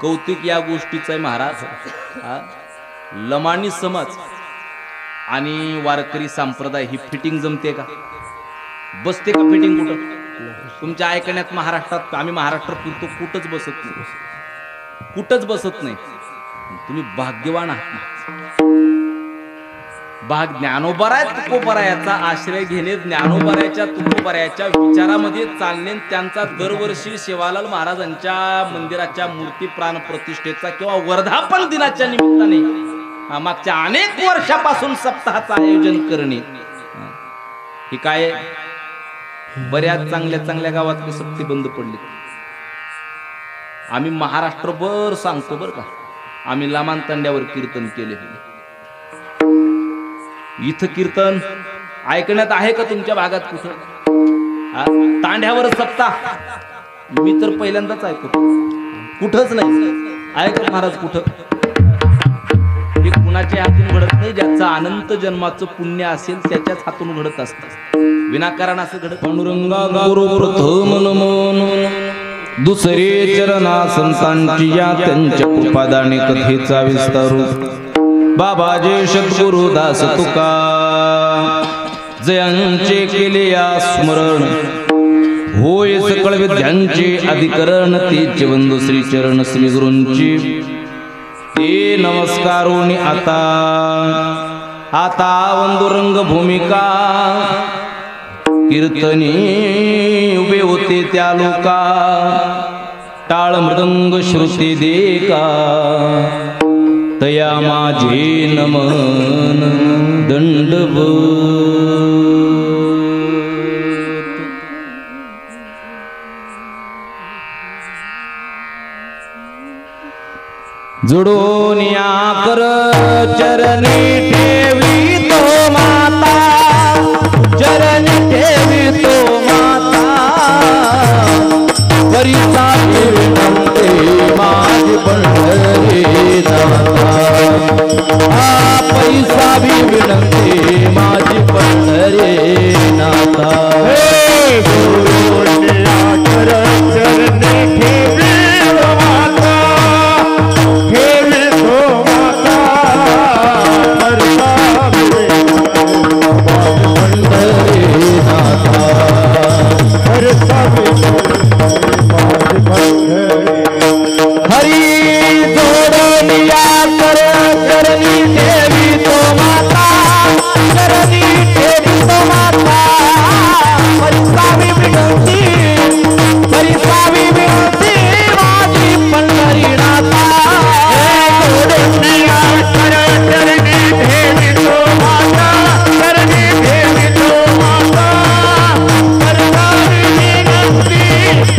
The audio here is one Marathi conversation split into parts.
कौतुक या गोष्टीचं आहे महाराज. लमाणी समाज आणि वारकरी संप्रदाय ही फिटिंग जमते का? बसते का फिटिंग? कुठं तुमच्या ऐकण्यात महाराष्ट्रात, आम्ही महाराष्ट्रात फिरतो, कुठंच बसत नाही, कुठंच बसत नाही. तुम्ही भाग्यवान आहात. ज्ञानोबराय तुकोबरायाचा आश्रय घेणे, ज्ञानोबरायाच्या तुकोबरायाच्या विचारामध्ये चालणे, त्यांचा दरवर्षी सेवालाल महाराजांच्या मंदिराच्या मूर्ती प्राण प्रतिष्ठेचा किंवा वर्धापन दिनाच्या निमित्ताने मागच्या अनेक वर्षापासून सप्ताहाचं आयोजन करणे. हे काय, बऱ्याच चांगल्या चांगल्या गावात सप्ती बंद पडली. आम्ही महाराष्ट्रभर सांगतो बरं का, आम्ही लामान तांड्यावर कीर्तन केले. इथं कीर्तन ऐकण्यात आहे का तुमच्या भागात कुठं? तांड्यावर सप्ताह मी तर पहिल्यांदाच ऐकतो, कुठंच नाही. ऐका महाराज कुठं? हे कुणाच्या हातून घडत नाही, ज्याचं अनंत जन्माचं पुण्य असेल त्याच्याच हातून घडत असतं, विनाकारण असं घडत. पांडुरंगा गुरु प्रथम नमन दुसरे चरणा संतांची या त्यांच्या कृपादाने कथेचा विस्तारू. बाबाजे सद्गुरु दास तुका जयांचे केले या स्मरण, होय सकळ विद्यांचे अधिकरण, तेचे वंदू श्री चरण श्री गुरूंची ते नमस्कारोनी. आता वंदू रंग भूमिका कीर्तनी उभे होते त्या लोका, टाळ मृदंग श्रुती देका, तया माझे नमन दंडवत. जोडून या कर चरणी ठेवी तो माता, चरणी ठेवी तो माता, परिसा विनंते माझी पंढरी नाथा, हा पैसा भी विनंते माझी पंढरी नाथा. चरणी ठेवी तो माता, ठेवी तो माता, परिसा पंढरी नाथा, परिसा हरी जोडनिया कर चरणी देवी तो माता, चरणी देवी तो माता, परिसावी विनंती, परिसावी विनंती माझी पंढरी नाथा. जोडनिया कर चरणी देवी तो माता, चरणी देवी तो माता, परिसावी विनंती,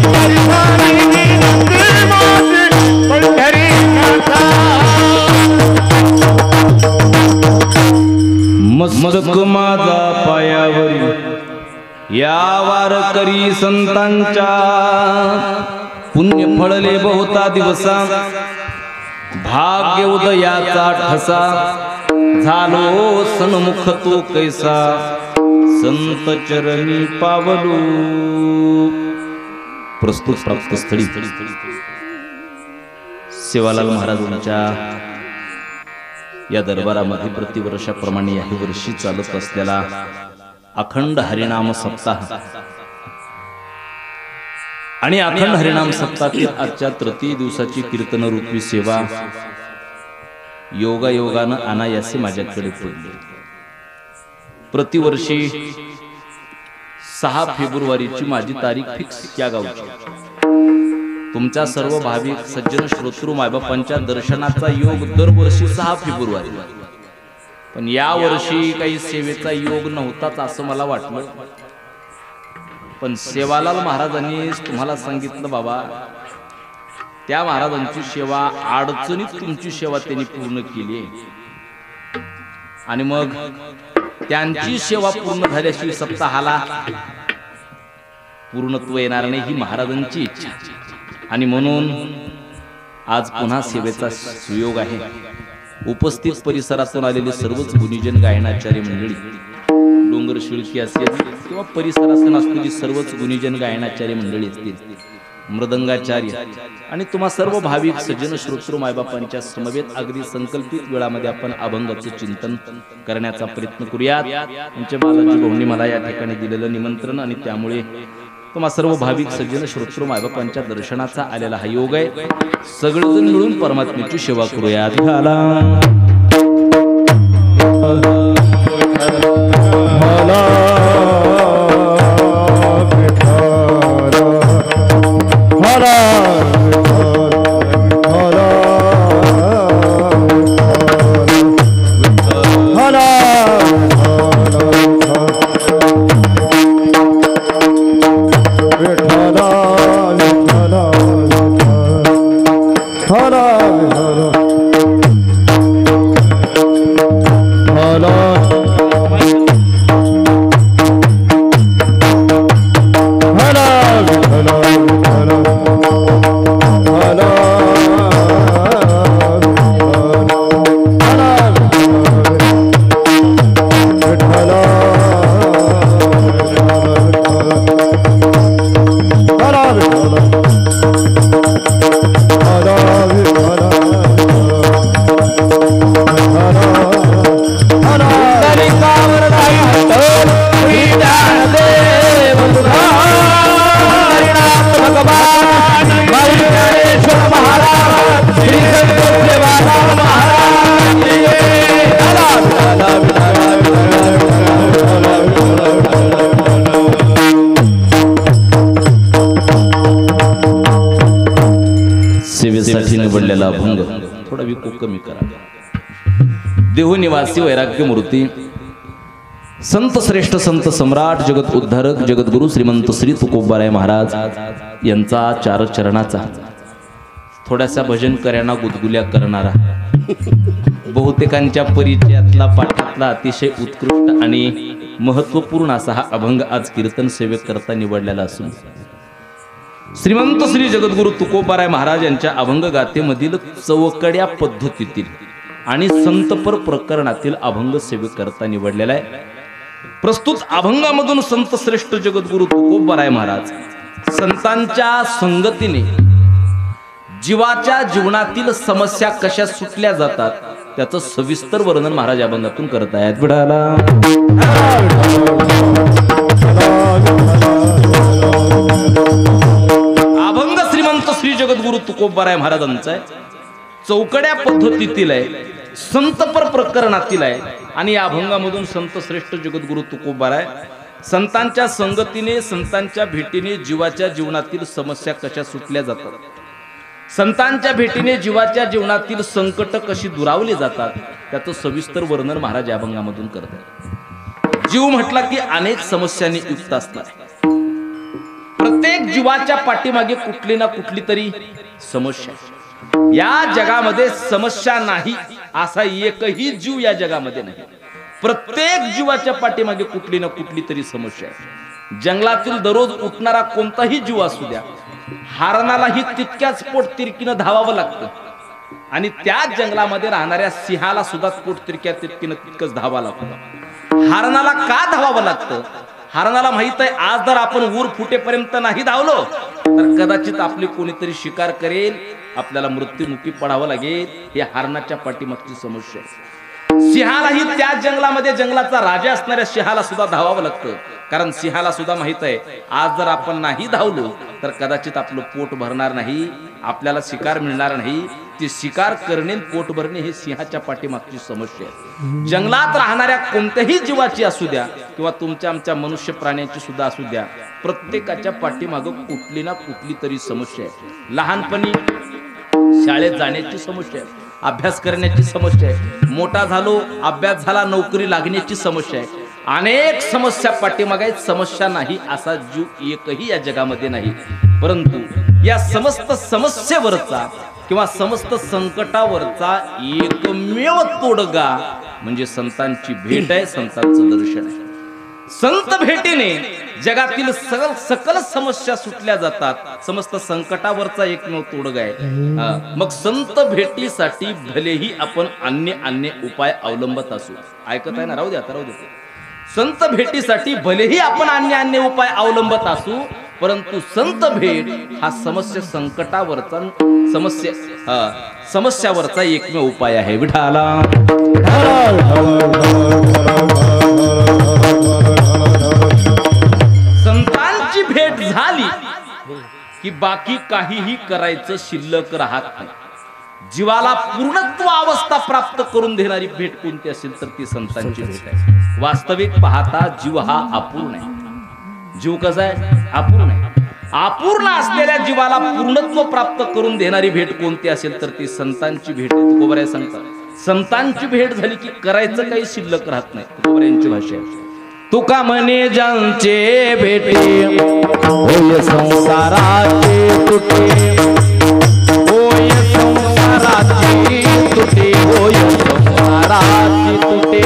परिसावी विनंती माझी पंढरी नाथा. मस्तक माझा पायावरी या वारकरी संतांच्या, पुण्य फळले बहुता दिवसा, भाग्य उदयाचा ठसा, झालो सन्मुख तो कैसा, संत चरणी पावलो. प्रस्तुत प्राप्त स्थळी सेवालाल महाराजांच्या या दरबारामध्ये प्रतिवर्षाप्रमाणे याही वर्षी चालत असलेला अखंड हरिनाम सप्ताह आणि अखंड हरिनाम सप्ताहातील आजच्या तृतीय दिवसाची कीर्तन रूपी सेवा योगायोगानं अनायासे माझ्याकडे पडली. प्रतिवर्षी 6 फेब्रुवारीची माझी तारीख फिक्स त्या गावची. तुमच्या सर्व भाविक सज्जन श्रोतृ मायबापांच्या दर्शनाचा योग दरवर्षी 6 फेब्रुवारी, पण या वर्षी काही सेवेचा योग नव्हताच असं मला वाटलं. पण सेवालाल महाराजांनी तुम्हाला सांगितलं, बाबा त्या महाराजांची सेवा अडचणीत तुमची सेवा त्यांनी पूर्ण केली, आणि मग त्यांची सेवा पूर्ण झाल्याशिवाय सप्ताहाला पूर्णत्व येणार नाही ही महाराजांची इच्छा. आणि म्हणून आज पुन्हा सेवेचा सुयोग आहे. उपस्थित परिसरातून आलेले सर्वच गुणीजन गायनाचार्य मंडळी, डोंगर शिळकी असेल किंवा परिसरातून असलेली सर्वच गुणीजन गायनाचार्य मंडळी असतील, मृदंगाचार्य आणि तुम्हा सर्व भाविक सज्जन श्रोतृ मायबापांच्या समवेत अगदी संकल्पित वेळामध्ये आपण अभंगाचं चिंतन करण्याचा प्रयत्न करूयात. आमच्या बालाजी भाऊंनी मला या ठिकाणी दिलेलं निमंत्रण आणि त्यामुळे तुम्हा सर्व भाविक सज्जन श्रोतृ मायबापांच्या दर्शनाचा आलेला हा योग आहे. सगळेजण मिळून परमात्म्याची सेवा करूयात. निवडलेला अभंग थोडा विको कमी करा. देहनिवासी वैराग्य मूर्ती संत श्रेष्ठ संत सम्राट जगत उद्धारक जगद्गुरु श्रीमंत श्री तुकोबाराय महाराज यांचा चार चरणाचा थोड्याशा भजन कर्यांना गुदगुल्या करणारा बहुतेकांच्या परिचयातला पाठातला अतिशय उत्कृष्ट आणि महत्वपूर्ण असा हा अभंग आज कीर्तन सेवेक करता निवडलेला असून श्रीमंत श्री जगद्गुरु तुकोबाराय महाराज यांच्या अभंग गाथेमधील चौकड्या पद्धतीतील आणि संतपर प्रकरणातील अभंग सेवेक करता निवडलेला आहे. प्रस्तुत अभंगामधून संत श्रेष्ठ जगद्गुरु तुकोबाराय महाराज संतांच्या संगतीने जीवाच्या जीवनातील समस्या कशा सुटल्या जातात त्याचं सविस्तर वर्णन महाराज अभंगातून करत आहेत. विडाला अभंग श्रीमंत श्री जगद्गुरु तुकोबाराय महाराजांचा आहे. चौकड्या पद्धतीतील आहे, संतपर प्रकरणातील आहे आणि या अभंगामधून संत श्रेष्ठ जगद्गुरु तुकोबाराय संतांच्या संगतीने संतांच्या भेटीने जीवाच्या जीवनातील समस्या कशा सुटल्या जातात, संतांच्या भेटीने जीवाच्या जीवनातील संकट कशी दुरावली जातात त्याचं सविस्तर वर्णन महाराज या अभंगामधून करतात. जीव म्हटला की अनेक समस्यांनी युक्त असतात. प्रत्येक जीवाच्या पाठीमागे कुठली ना कुठली तरी समस्या. या जगामध्ये समस्या नाही असा एकही जीव या जगामध्ये नाही. प्रत्येक जीवाच्या पाठीमागे कुठली ना कुठली तरी समस्या आहे. जंगलातील दररोज उठणारा कोणताही जीव असू द्या, हरणालाही तितक्याच पोटतिरकीनं धावावं लागतं आणि त्या जंगलामध्ये राहणाऱ्या सिंहाला सुद्धा पोटतिरक्या तितकीनं तितकंच धावावं लागतं. हरणाला का धावावं लागतं? हरणाला माहित आहे आज जर आपण ऊर फुटेपर्यंत नाही धावलो तर कदाचित आपली कोणीतरी शिकार करेल, आपल्याला मृत्युमुखी पडावं लागेल. हे हरणाच्या पाठीमागची समस्या आहे. सिंहालाही त्या जंगलामध्ये जंगलाचा राजा असणाऱ्या सिंहाला सुद्धा धावावं लागतं, कारण सिंहाला सुद्धा माहित आहे आज जर आपण नाही धावलो तर कदाचित आपलं पोट भरणार नाही, आपल्याला शिकार मिळणार नाही. ती शिकार करणे पोट भरणे हे सिंहाच्या पाठीमागची समस्या आहे. जंगलात राहणाऱ्या कोणत्याही जीवाची असू द्या किंवा तुमच्या आमच्या मनुष्य प्राण्यांची सुद्धा असू द्या, प्रत्येकाच्या पाठीमागं कुठली ना कुठली तरी समस्या आहे. लहानपणी शाळेत जाण्याची समस्या आहे, अभ्यास करण्याची समस्या आहे, मोठा झालो अभ्यास झाला नोकरी लागण्याची समस्या आहे. अनेक समस्या पाठीमागे आहेत. समस्या नाही असा जीव एकही या जगामध्ये नाही. परंतु या समस्त समस्येवरचा किंवा समस्त संकटावरचा एकमेव तोडगा म्हणजे संतांची भेट आहे, संतांचं दर्शन आहे. संत भेटीने जगातील सकल समस्या सुटल्या जातात. समस्त संकटावरचा एकमेव तोडगा आहे. मग संत भेटीसाठी भलेही आपण अन्य उपाय अवलंबत असू. ऐकत आहे ना? राहू द्या. संत भेटीसाठी भलेही आपण अन्य उपाय अवलंबत असू परंतु संत भेट हा समस्यावरचा एकमेव उपाय आहे. विठाला संतांची भेट झाली की बाकी काहीही करायचं शिल्लक राहत नाही. जीवाला पूर्णत्व अवस्था प्राप्त करून देणारी भेट कोणती असेल तर ती संतांची भेट आहे. वास्तविक पाहता जीव हा अपूर्ण आहे. जीव कसा आहे? अपूर्ण आहे. अपूर्ण असलेल्या जीवाला पूर्णत्व प्राप्त करून देणारी भेट कोणती असेल तर ती संतांची भेट आहे. तुकोबराय सांगतात संतांची भेट झाली की करायचं काही शिल्लक राहत नाही. तुकोबरायांची भाषा आहे. तुका म्हणे ज्यांचे भेटे होय संसाराचे तुटे, होय संसाराची तुटे, होय संसाराची तुटे.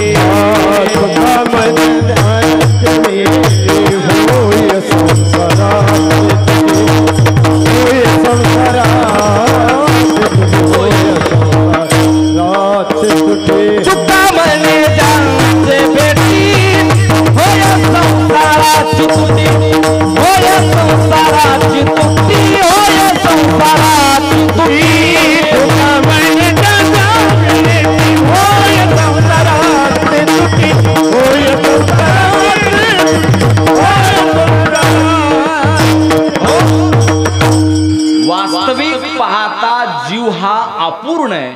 तुका म्हणे ज्यांचे भेटे होय संसाराचे तुटे, होय संसाराचे तुटे. तुका म्हणे ज्यांचे भेटी होय संसाराची तुटी, होय संसाराची तुटी, होय संसाराची तुटी. तुका म्हणे ज्यांचे भेटे होय संसाराचे तुटे, होय वास्तविक पाहता जीव हा अपूर्ण आहे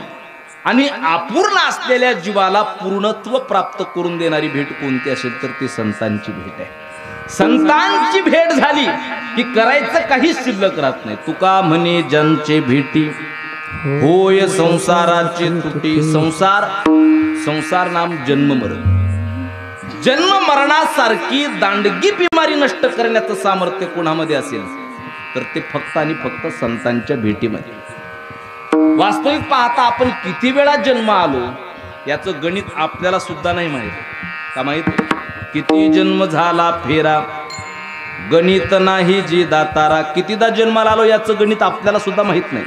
आणि अपूर्ण असलेल्या जीवाला पूर्णत्व प्राप्त करून देणारी भेट कोणती असेल तर ती संतांची भेट आहे. संतांची भेट झाली की करायचं काही शिल्लक राहत नाही. तुका म्हणे ज्यांचे भेटी होय संसाराची तुटी. संसार नाम जन्म मरण. जन्म मरणासारखी दांडगी बिमारी नष्ट करण्याचं सामर्थ्य कोणामध्ये असेल तर ते फक्त आणि फक्त संतांच्या भेटीमध्ये. वास्तविक पाहता आपण किती वेळा जन्म आलो याचं गणित आपल्याला सुद्धा नाही माहित. का माहित? किती जन्म झाला फेरा गणित नाही जी दातारा. कितीदा जन्माला आलो याचं गणित आपल्याला सुद्धा माहित नाही.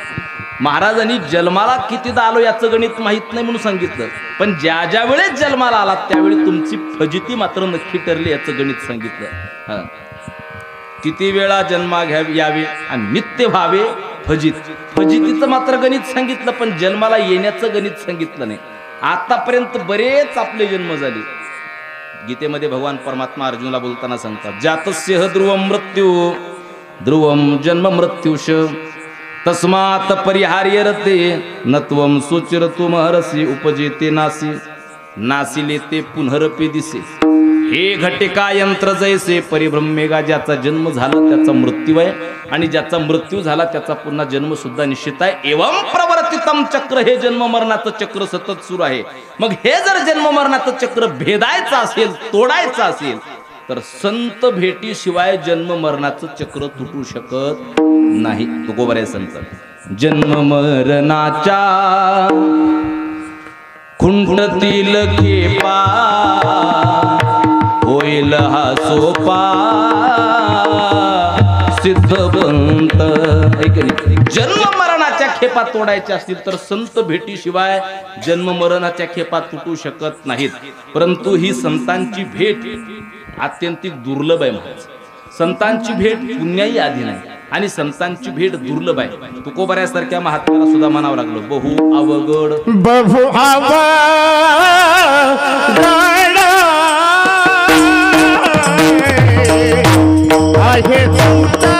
महाराजांनी जन्माला कितीदा आलो याचं गणित माहित नाही म्हणून सांगितलं, पण ज्या ज्या वेळेस जन्माला आला त्यावेळी तुमची फजिती मात्र नक्की ठरली याचं गणित सांगितलं. किती वेळा जन्मा यावे आणि नित्य व्हावे फजित. फजितीचं मात्र गणित सांगितलं, पण जन्माला येण्याचं गणित सांगितलं नाही. आतापर्यंत बरेच आपले जन्म झाले. गीतेमध्ये भगवान परमात्मा अर्जुनाला बोलताना सांगतात जातस्य ध्रुवम मृत्यू ध्रुवम जन्म मृत्युष तस्मात् परिहार्यते नत्वम सुचिरतुम हरसी उपजेते नासी नासिले ते पुनरपि दिसे. हे घटिका यंत्र जैसे परिभ्रमेगा. ज्याचा जन्म झाला त्याचा मृत्यू आहे आणि ज्याचा मृत्यू झाला त्याचा पुन्हा जन्म सुद्धा निश्चित आहे. एवं प्रवर्तितम चक्र. हे जन्म मरणाचं चक्र सतत सुरू आहे. मग हे जर जन्म मरणाचं चक्र भेदायचं असेल, तोडायचं असेल तर संत भेटीशिवाय जन्म मरणाचं चक्र तुटू शकत नाही. तुकोबराय सांगतात जन्म मरणाच्या खुंटतील खेपा होईल हा सोपा सिद्धवंत. जन्म मरणाच्या खेपा तोडायच्या असतील तर संत भेटीशिवाय जन्म मरणाच्या खेपा तुटू शकत नाहीत. परंतु ही संतांची भेट अत्यंतिक दुर्लभ आहे. संतांची भेट पुण्याही आधी नाही आणि संतांची भेट दुर्लभ आहे. तुकोबऱ्यासारख्या महात्म्याला सुद्धा म्हणावं लागलं बहु अवघड बहु आहे तुमचा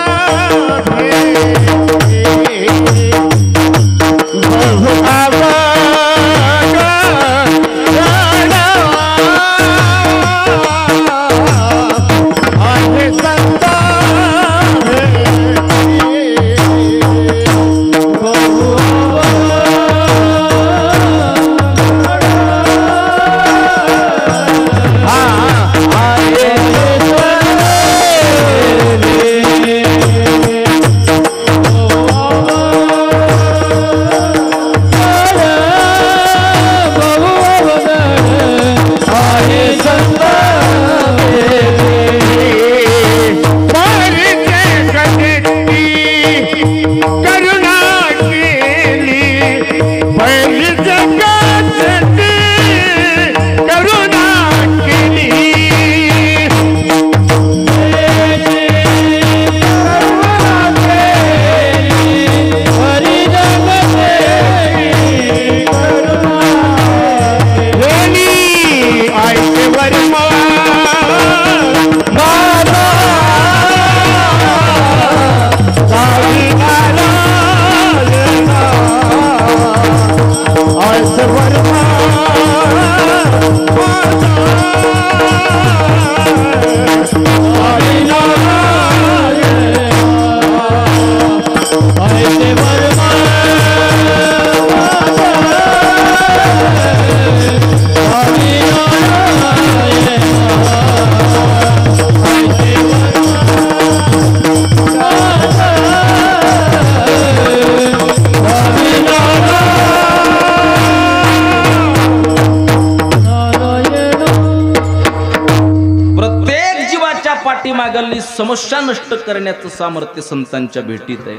पाठीमागली समस्या नष्ट करण्याचं सामर्थ्य संतांच्या भेटीत आहे.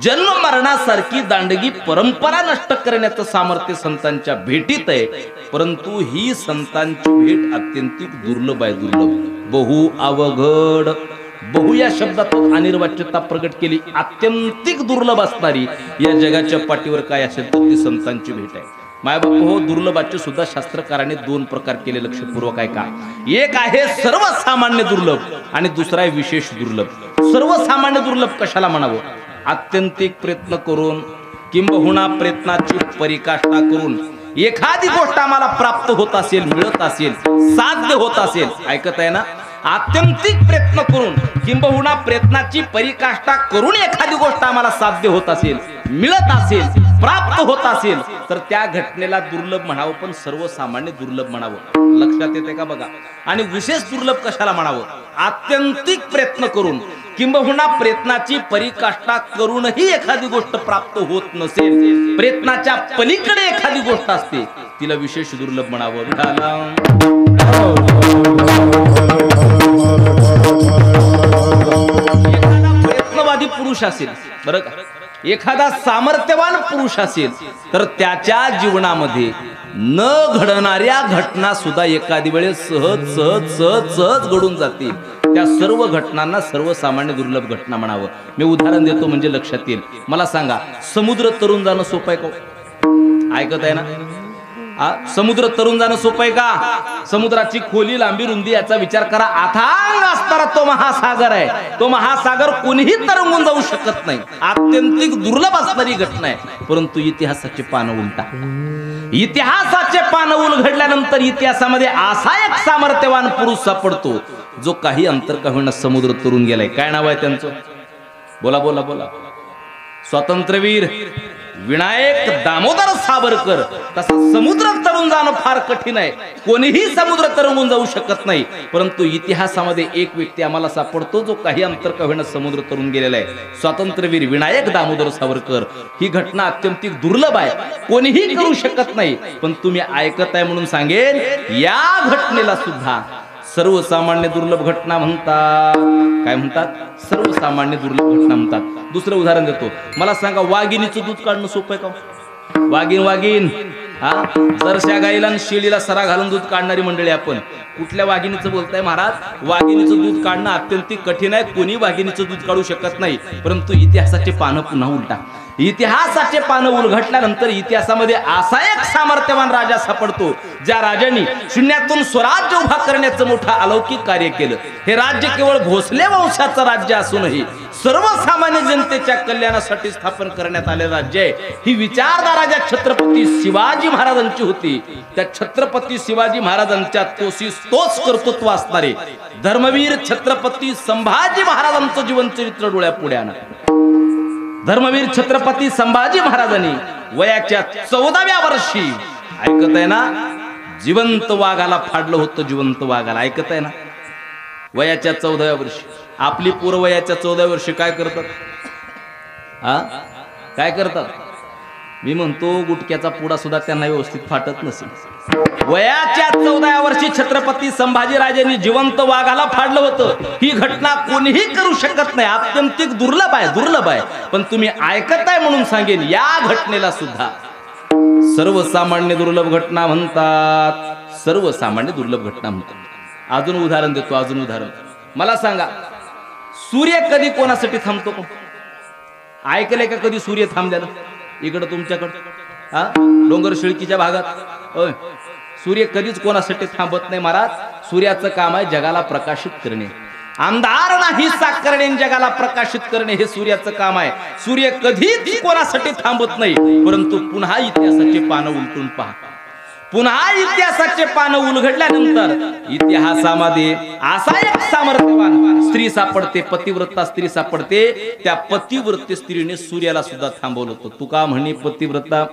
जन्म मरणासारखी दांडगी परंपरा नष्ट करण्याचं सामर्थ्य संतांच्या भेटीत आहे. परंतु ही संतांची भेट अत्यंतिक दुर्लभ आहे. दुर्लभ, बहु अवघड. बहु या शब्दातून अनिर्वाच्यता प्रकट केली. अत्यंतिक दुर्लभ असणारी या जगाच्या पाठीवर काय असेल तर ती संतांची भेट आहे. मायबाप हो, दुर्लभाचे सुद्धा शास्त्रकाराने दोन प्रकार केले. लक्षपूर्वक आहे का? एक आहे सर्वसामान्य दुर्लभ आणि दुसरा आहे विशेष दुर्लभ. सर्वसामान्य दुर्लभ कशाला म्हणावं? आत्यंतिक प्रयत्न करून किंबहुना प्रयत्नाची परिकाष्ठा करून एखादी गोष्ट आम्हाला प्राप्त होत असेल, मिळत असेल, साध्य होत असेल. ऐकत आहे ना? आत्यंतिक प्रयत्न करून किंबहुना प्रयत्नाची परिकाष्ठा करून एखादी गोष्ट आम्हाला साध्य होत असेल, मिळत असेल, प्राप्त होत असेल तर त्या घटनेला दुर्लभ म्हणावं, पण सर्वसामान्य दुर्लभ म्हणावं. लक्षात येते का बघा? आणि विशेष दुर्लभ कशाला म्हणावं? आत्यंतिक प्रयत्न करून किंबहुना प्रयत्नाची परिकाष्ठा करूनही एखादी गोष्ट प्राप्त होत नसेल, प्रयत्नाच्या पलीकडे एखादी गोष्ट असते, तिला विशेष दुर्लभ म्हणावं. एखादा प्रयत्नवादी पुरुष असेल, बरं का, एखादा सामर्थ्यवान पुरुष असेल तर त्याच्या जीवनामध्ये न घडणाऱ्या घटना सुद्धा एखादी वेळेस सहज सहज सहज सहज घडून जातील. त्या सर्व घटनांना सर्वसामान्य दुर्लभ घटना म्हणावं. मी उदाहरण देतो म्हणजे लक्षात येईल. मला सांगा, समुद्र तरून जाणं सोपं आहे का? ऐकत आहे ना? समुद्र तरून जाणं सोपं आहे का? समुद्राची खोली, लांबी, रुंदी याचा विचार करा. अथांग असणारा तो महासागर आहे. तो महासागर कोणीही तरंगून जाऊ शकत नाही. आत्यंतिक दुर्लभ असणारी घटना आहे. परंतु इतिहासाचे पानं उलटा. इतिहासाचे पानं उलगडल्यानंतर इतिहासामध्ये असा एक सामर्थ्यवान पुरुष सापडतो जो काही अंतर का होईना समुद्र तरून गेलाय. काय नाव आहे त्यांचं? बोला बोला बोला. स्वातंत्र्यवीर विनायक दामोदर सावरकर. तसा समुद्र तरून जाणं फार कठीण आहे. कोणीही समुद्र तरंगून जाऊ शकत नाही. परंतु इतिहासामध्ये एक व्यक्ती आम्हाला सापडतो जो काही अंतर का होईना समुद्र तरून गेलेला आहे. स्वातंत्र्यवीर विनायक दामोदर सावरकर. ही घटना अत्यंतिक दुर्लभ आहे, कोणीही करू शकत नाही. पण तुम्ही ऐकत आहे म्हणून सांगेन, या घटनेला सुद्धा सर्वसामान्य दुर्लभ घटना म्हणतात. काय म्हणतात? सर्वसामान्य दुर्लभ घटना म्हणतात. दुसरं उदाहरण देतो. मला सांगा, वाघिणीचं दूध काढणं सोपं आहे का? वाघीण जरशा गाईला आणि शेळीला सरा घालून दूध काढणारी मंडळी आपण. कुठल्या वाघिणीचं बोलताय महाराज? वाघिणीचं दूध काढणं अत्यंतिक कठीण आहे. कोणी वाघिणीचं दूध काढू शकत नाही. परंतु इतिहासाचे पानं पुन्हा उलटा. इतिहासाचे पानं उलगडल्यानंतर इतिहासामध्ये असा एक सामर्थ्यवान राजा सापडतो ज्या राजाने शून्यातून स्वराज्य उभा करण्याचं मोठं अलौकिक कार्य केलं. हे राज्य केवळ भोसले वंशाचं राज्य असूनही सर्वसामान्य जनतेच्या कल्याणासाठी स्थापन करण्यात आलेलं राज्य आहे. ही विचारधारा ज्या छत्रपती शिवाजी महाराजांची होती, त्या छत्रपती शिवाजी महाराजांच्या तोच कर्तृत्व असणारे धर्मवीर छत्रपती संभाजी महाराजांचं जीवनचरित्र डोळ्यापुढे आणा. धर्मवीर छत्रपती संभाजी महाराजांनी वयाच्या 14व्या वर्षी, ऐकत आहे ना, जिवंत वाघाला फाडलं होतं. जिवंत वाघाला. ऐकत आहे ना? वयाच्या 14व्या वर्षी. आपली पोरं वयाच्या 14व्या वर्षी काय करतात? काय करतात? मी म्हणतो गुटक्याचा पुडा सुद्धा त्यांना व्यवस्थित फाटत नसेल. वयाच्या 14व्या वर्षी छत्रपती संभाजीराजांनी जिवंत वाघाला फाडलं होतं. ही घटना कोणीही करू शकत नाही. अत्यंतिक दुर्लभ आहे, दुर्लभ आहे. पण तुम्ही ऐकत आहे म्हणून सांगेन, या घटनेला सुद्धा सर्वसामान्य दुर्लभ घटना म्हणतात. सर्वसामान्य दुर्लभ घटना म्हणतात. अजून उदाहरण देतो. अजून उदाहरण. मला सांगा, सूर्य कधी कोणासाठी थांबतो? ऐकलंय का कधी सूर्य थांबलेला? इकडं तुमच्याकडं डोंगर शिळकीच्या भागात होय, सूर्य कधीच कोणासाठी थांबत नाही महाराज. सूर्याचं काम आहे जगाला प्रकाशित करणे. अंधार नाही करणे, जगाला प्रकाशित करणे हे सूर्याचं काम आहे. सूर्य कधीच कोणासाठी थांबत नाही. परंतु पुन्हा इतिहासाचे पानं उलटून पहा. पुन्हा इतिहासाचे पानं उलगडल्यानंतर इतिहासामध्ये असा एक सामर्थ्यवान स्त्री सापडते, पतिव्रता स्त्री सापडते. त्या पतिव्रते स्त्रीने सूर्याला सुद्धा थांबवलं होतं. तुका म्हणे पतिव्रता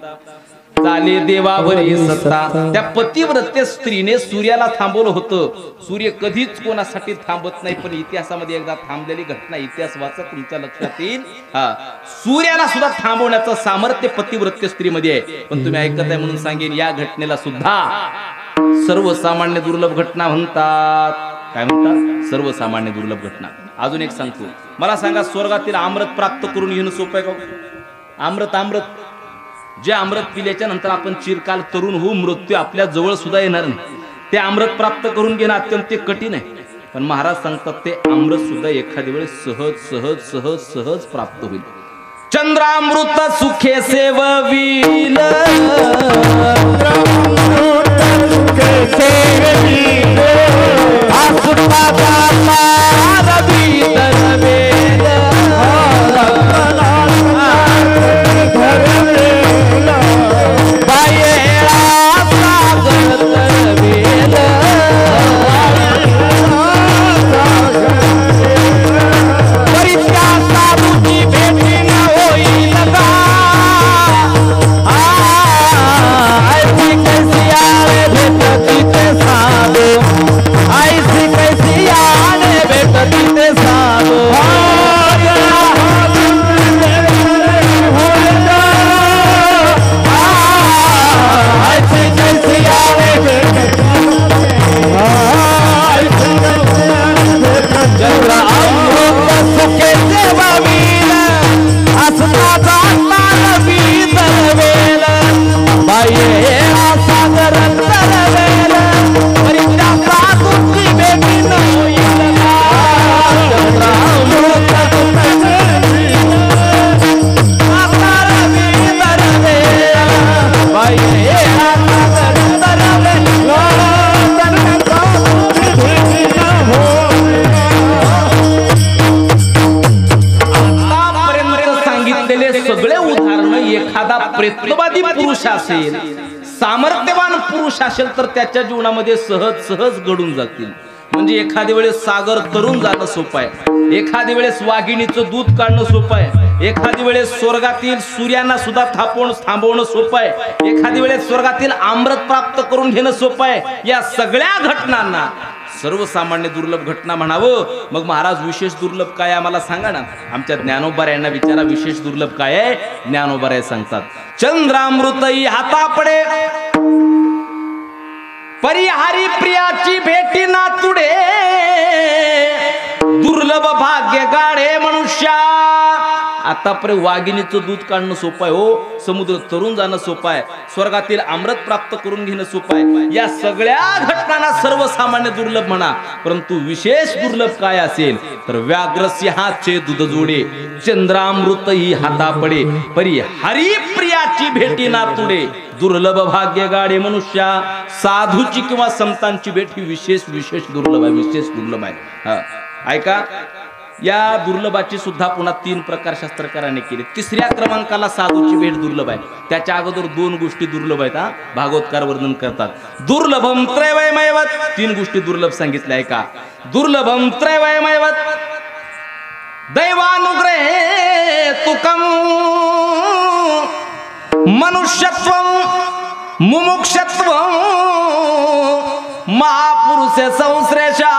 चाले देवावरी सत्ता. त्या पतिव्रते स्त्रीने सूर्याला थांबवलं होतं. सूर्य कधीच कोणासाठी थांबत नाही. पण इतिहासामध्ये एकदा थांबलेली घटना इतिहास वाचा, तुमच्या लक्षात येईल. सूर्याला सुद्धा थांबवण्याचं सामर्थ्य पतिव्रते स्त्रीमध्ये आहे. पण तुम्ही ऐकत आहे म्हणून सांगेन, या घटनेला सुद्धा सर्वसामान्य दुर्लभ घटना म्हणतात. काय म्हणतात सर्वसामान्य दुर्लभ घटना. अजून एक सांगतो, मला सांगा स्वर्गातील अमृत प्राप्त करून घेणं सोपं आहे का? अमृत जे अमृत पिल्याच्या नंतर आपण चिरकाल तरुण होऊ, मृत्यू आपल्या जवळ सुद्धा येणार नाही, ते अमृत प्राप्त करून घेणं अत्यंत कठीण आहे. पण महाराज सांगतात ते अमृत सुद्धा एखाद्या वेळेस सहज सहज सहज सहज प्राप्त होईल. चंद्रामृत सुखे सेववील प्रयत्नवादी पुरुष असेल, सामर्थ्यवान पुरुष असेल तर त्याच्या जीवनामध्ये सहज सहज घडून जातील. म्हणजे एखाद्या वेळेस सागर तरुण जाणं सोपं आहे, एखाद्या वेळेस वाघिणीचं दूध काढणं सोपं आहे, एखाद्या वेळेस स्वर्गातील सूर्यांना सुद्धा थांबवणं सोपं आहे, एखाद्या वेळेस स्वर्गातील अमृत प्राप्त करून घेणं सोपं आहे. या सगळ्या घटनांना सर्वसामान्य दुर्लभ घटना म्हणावं. मग महाराज विशेष दुर्लभ काय आम्हाला सांगा ना. आमच्या ज्ञानोबा यांना विचारा विशेष दुर्लभ काय आहे. ज्ञानोबा सांगतात चंद्रामृतई हातापडे परिहारी प्रियाची भेटी नातुडे दुर्लभ भाग्य गाडे मनुष्या. आतापर्यंत वाघिणीचं दूध काढणं सोपं आहे हो, समुद्र तरुण जाणं सोपं आहे, स्वर्गातील अमृत प्राप्त करून घेणं सोपं आहे. या सगळ्या घटनांना सर्वसामान्य दुर्लभ म्हणा, परंतु विशेष दुर्लभ काय असेल तर व्याघ्रसिंहाचे दूध जोडे चंद्रामृत ही हातापडे परी हरिप्रियाची भेटी नातुडे दुर्लभ भाग्य गाडे मनुष्या. साधूची किंवा संतांची भेट ही विशेष विशेष दुर्लभ आहे, विशेष दुर्लभ आहे. ऐका, या दुर्लभाची सुद्धा पुन्हा 3 प्रकार शास्त्रकारांनी केले. 3ऱ्या क्रमांकाला साधूची भेट दुर्लभ आहे. त्याच्या अगोदर 2 गोष्टी दुर्लभ आहेत. भागवतकार वर्णन करतात दुर्लभम त्रैवयमैवत. 3 गोष्टी दुर्लभ सांगितल्या. ऐका, दुर्लभम त्रैवयमैवत दैवानुग्रहे तुकम मनुष्यत्वम मुमुक्षत्वम महापुरुष संश्लेषा.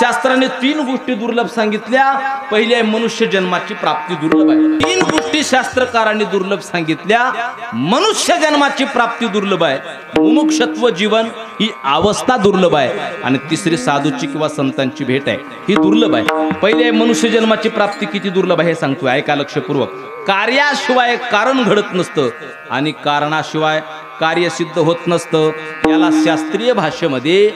शास्त्राने 3 गोष्टी दुर्लभ सांगितल्या. पहिली आहे मनुष्य जन्माची प्राप्ती दुर्लभ आहे. 3 गोष्टी शास्त्रकारांनी दुर्लभ सांगितल्या. मनुष्य जन्माची प्राप्ती दुर्लभ आहे, मुमुक्षत्व जीवन ही अवस्था दुर्लभ आहे, आणि 3री साधूची किंवा संतांची भेट आहे ही दुर्लभ आहे. पहिली आहे मनुष्य जन्माची प्राप्ती किती दुर्लभ आहे हे सांगतोय. ऐका लक्षपूर्वक. कार्याशिवाय कारण घडत नसतं आणि कारणाशिवाय कार्य सिद्ध होत नसतं. याला शास्त्रीय भाषेमध्ये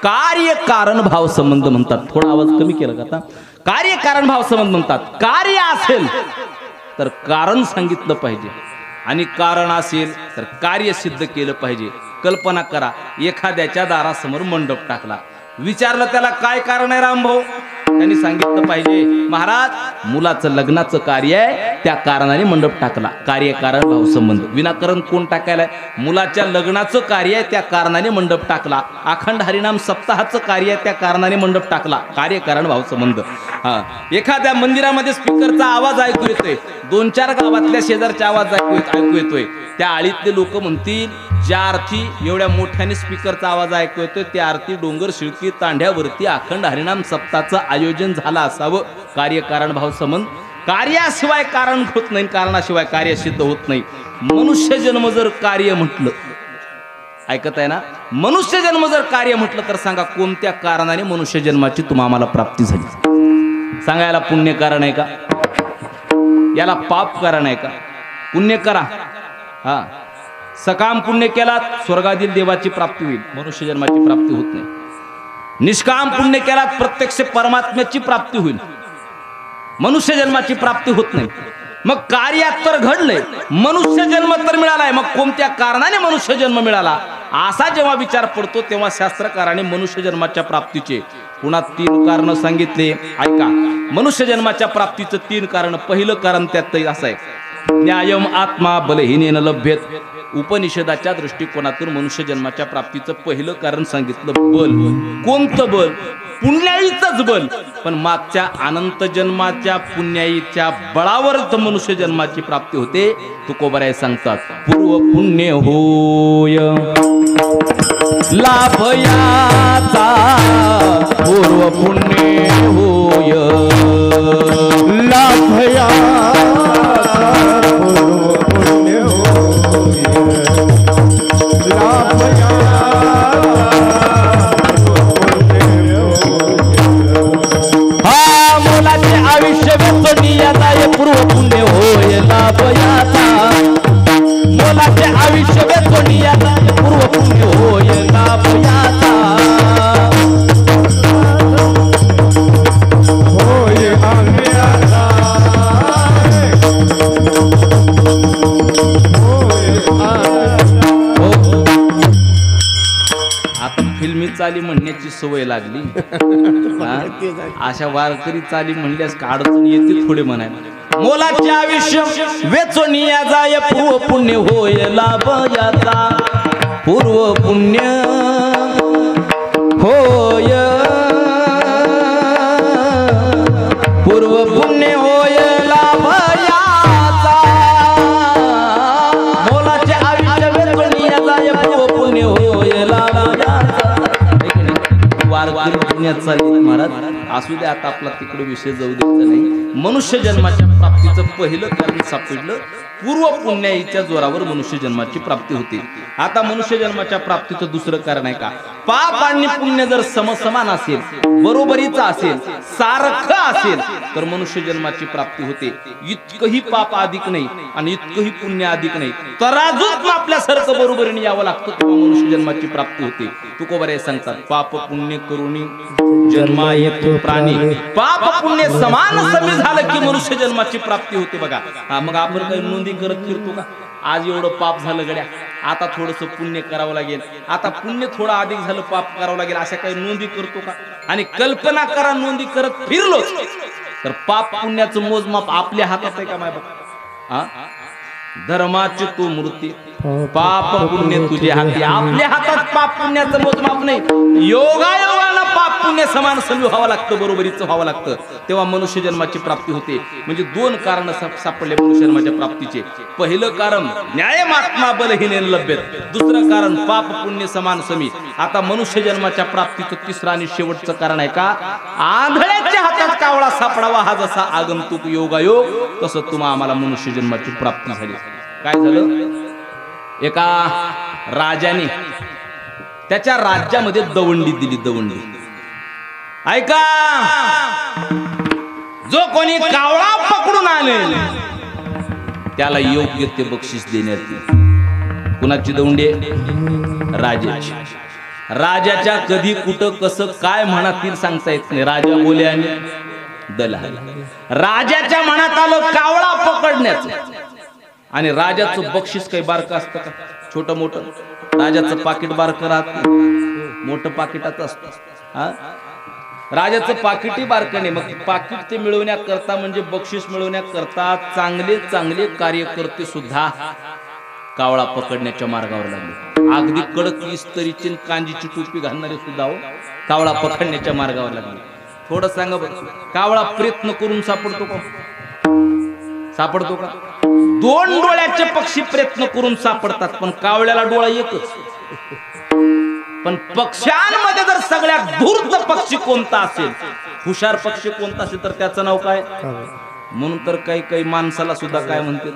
कार्य कारण भाव संबंध म्हणतात. थोडा आवाज कमी केला का आता. कार्य कारण भाव संबंध म्हणतात. कार्य असेल तर कारण सांगितलं पाहिजे आणि कारण असेल तर कार्य सिद्ध केलं पाहिजे. कल्पना करा, एखाद्याच्या दारासमोर मंडप टाकला, विचारलं त्याला काय कारण आहे रामभाऊ, त्यांनी सांगितलं पाहिजे महाराज मुलाचं लग्नाचं कार्य आहे, त्या कारणाने मंडप टाकला. कार्य कारण भाव संबंध. विनाकारण कोण टाकायलाय? मुलाच्या लग्नाचं कार्य आहे त्या कारणाने मंडप टाकला. अखंड हरिनाम सप्ताहाचं कार्य आहे त्या कारणाने मंडप टाकला. कार्य कारण भाव संबंध. एखाद्या मंदिरामध्ये स्पीकरचा आवाज ऐकू येतोय, 2-4 गावातल्या शेजारचा आवाज ऐकू येतोय, त्या आळीतले लोक म्हणतील ज्या अर्थी एवढ्या मोठ्याने स्पीकरचा आवाज ऐकू येतोय त्या अर्थी डोंगर शिळकी तांड्यावरती अखंड हरिनाम सप्ताहाचं आयोजन झालं असावं. कार्य कारण भाव संबंध. कार्याशिवाय कारण होत नाही, कारणाशिवाय कार्य सिद्ध होत नाही. मनुष्य जन्म जर कार्य म्हटलं ऐकत आहे ना? मनुष्य जन्म जर कार्य म्हटलं तर सांगा कोणत्या कारणाने मनुष्य जन्माची तुम्हाला प्राप्ती झाली? सांगायला पुण्य कारण आहे का? याला पाप कारण आहे का? पुण्य करा, हा सकाम पुण्य केला स्वर्गातील देवाची प्राप्ती होईल, मनुष्य जन्माची प्राप्ती होत नाही. निष्काम पुण्य केला प्रत्यक्ष परमात्म्याची प्राप्ती होईल, मनुष्य जन्माची प्राप्ती होत नाही. मग कार्यात तर घडलंय, मनुष्य जन्म तर मिळालाय, मग कोणत्या कारणाने मनुष्य जन्म मिळाला असा जेव्हा विचार पडतो तेव्हा शास्त्रकाराने मनुष्य जन्माच्या प्राप्तीचे पुन्हा 3 कारण सांगितले. ऐका, मनुष्य जन्माच्या प्राप्तीचं 3 कारण. पहिलं कारण त्यात असं आहे, न्यायम आत्मा बलहीनेन लभ्येत. उपनिषदाच्या दृष्टिकोनातून मनुष्य जन्माच्या प्राप्तीचं पहिलं कारण सांगितलं बल. कोणतं बल? पुण्याईचंच बल. पण मागच्या अनंत जन्माच्या पुण्याईच्या बळावर मनुष्य जन्माची प्राप्ती होते. तुकोबराय सांगतात, पूर्व पुण्य होय लाभ याचा, पूर्व पुण्य होय लाभ याचा, पूर्व पुण्य होय लाभ याचा, पूर्व पुण्य होय. हा मुलाचे आयुष्य वेचणीयाचा पूर्व पुण्य होय लाभ याचा. मुलाचे आयुष्य वेचणीयाचा पूर्व पुण्य होय लाभ याचा. होय आम्याचा, होय आम्याचा. आता फिल्मी चाली म्हणण्याची सवय लागली. हा? अशा वारकरी चाली म्हणल्यास का अडचण येते थोडे म्हणायला. मोलाचे आयुष्य वेचणीया जाय पूर्व पुण्य होय लाभ याचा. पूर्व पुण्य होय, पूर्व पुण्य होय लाभ याचा. मोलाचे आयुष्य वेचणीया जाय पूर्व पुण्य होय लाभ याचा. वारकरी पुण्यात चालली महाराज, असू दे आता आपला तिकडे विषय जाऊ द्यायचा नाही. मनुष्य जन्माच्या प्राप्तीचं पहिलं कारण सापडलं, पूर्व पुण्याईच्या जोरावर मनुष्य जन्माची प्राप्ती होते. आता मनुष्य जन्माच्या प्राप्तीचं दुसरं कारण आहे का? पाप आणि पुण्य जर समसमान असेल, बरोबरीचा असेल, सारखं असेल तर मनुष्य जन्माची प्राप्ती होते. इतकंही पाप अधिक नाही आणि इतकंही पुण्य अधिक नाही, तराजूत आपल्यासारखं बरोबरीने यावं लागतं तेव्हा मनुष्य जन्माची प्राप्ती होते. तुकोबराय सांगतात, पाप पुण्य करुणी जन्मा येतो प्राणी. पाप पुण्य समान समी झालं की मनुष्य जन्माची प्राप्ती होते. बघा, मग आपण काही नोंदी करत फिरतो का? आज एवढं पाप झालं गड्या, आता थोडंसं पुण्य करावं लागेल, आता पुण्य थोडं अधिक झालं पाप करावं लागेल, अशा काही नोंदी करतो का? आणि कल्पना करा, नोंदी करत फिरलो तर पाप पुण्याचं मोजमाप आपल्या हातात आहे का? माय बाप, धर्माची तू मूर्ती, पाप पुण्य तुझ्या हाती. आपल्या हातात पाप पुण्याचं मोजमाप नाही. योगायोगानं पाप पुण्य समान समी व्हावं लागतं, बरोबरीचं व्हावं लागतं, तेव्हा मनुष्य जन्माची प्राप्ती होते. म्हणजे 2 कारण सापडले मनुष्य जन्माच्या प्राप्तीचे. पहिलं कारण न्यायमात्मा बलहीनेन लभ्येत. दुसरं कारण पाप पुण्य समान समी. आता मनुष्य जन्माच्या प्राप्तीचं तिसरं आणि शेवटचं कारण आहे का? आंधळ्याच्या हातात कावळा सापडावा, हा जसा आगंतुक योगायोग तसं आम्हाला मनुष्य जन्माची प्राप्ती झाली. काय झालं? एका राजाने त्याच्या राज्यामध्ये दवंडी दिली. दवंडी, ऐका, जो कोणी कावळा पकडून आणेल त्याला योग्य ते बक्षीस देण्यात येईल. कुणाची दवंडी? राजाची. राजाच्या कधी कुठं कसं काय मनातील सांगता येत नाही. राजा बोले आणि दलाल. राजाच्या मनात आलं कावळा पकडण्याचं, आणि राजाचं बक्षीस काही बारकं असतं का? छोटं मोठं. राजाचं पाकिट बारकं राहत नाही, मोठं पाकिटाचं असतं. हा, राजाचं पाकिटही बारकं नाही. मग पाकिट ते मिळवण्याकरता म्हणजे बक्षीस मिळवण्याकरता चांगले चांगले कार्यकर्ते सुद्धा कावळा पकडण्याच्या मार्गावर लागले. अगदी कडक इस्त्रीची कांजीची टोपी घालणारे सुद्धा कावळा पकडण्याच्या मार्गावर लागले. थोडं सांगा बरं, कावळा प्रयत्न करून सापडतो का? सापडतो का? 2 डोळ्याचे पक्षी प्रयत्न करून सापडतात, पण कावळ्याला डोळा एकच. पण पक्ष्यांमध्ये जर सगळ्यात धूर्त पक्षी कोणता असेल, हुशार पक्षी कोणता असेल तर त्याचं नाव काय? म्हणून तर काही काही माणसाला सुद्धा काय म्हणतात?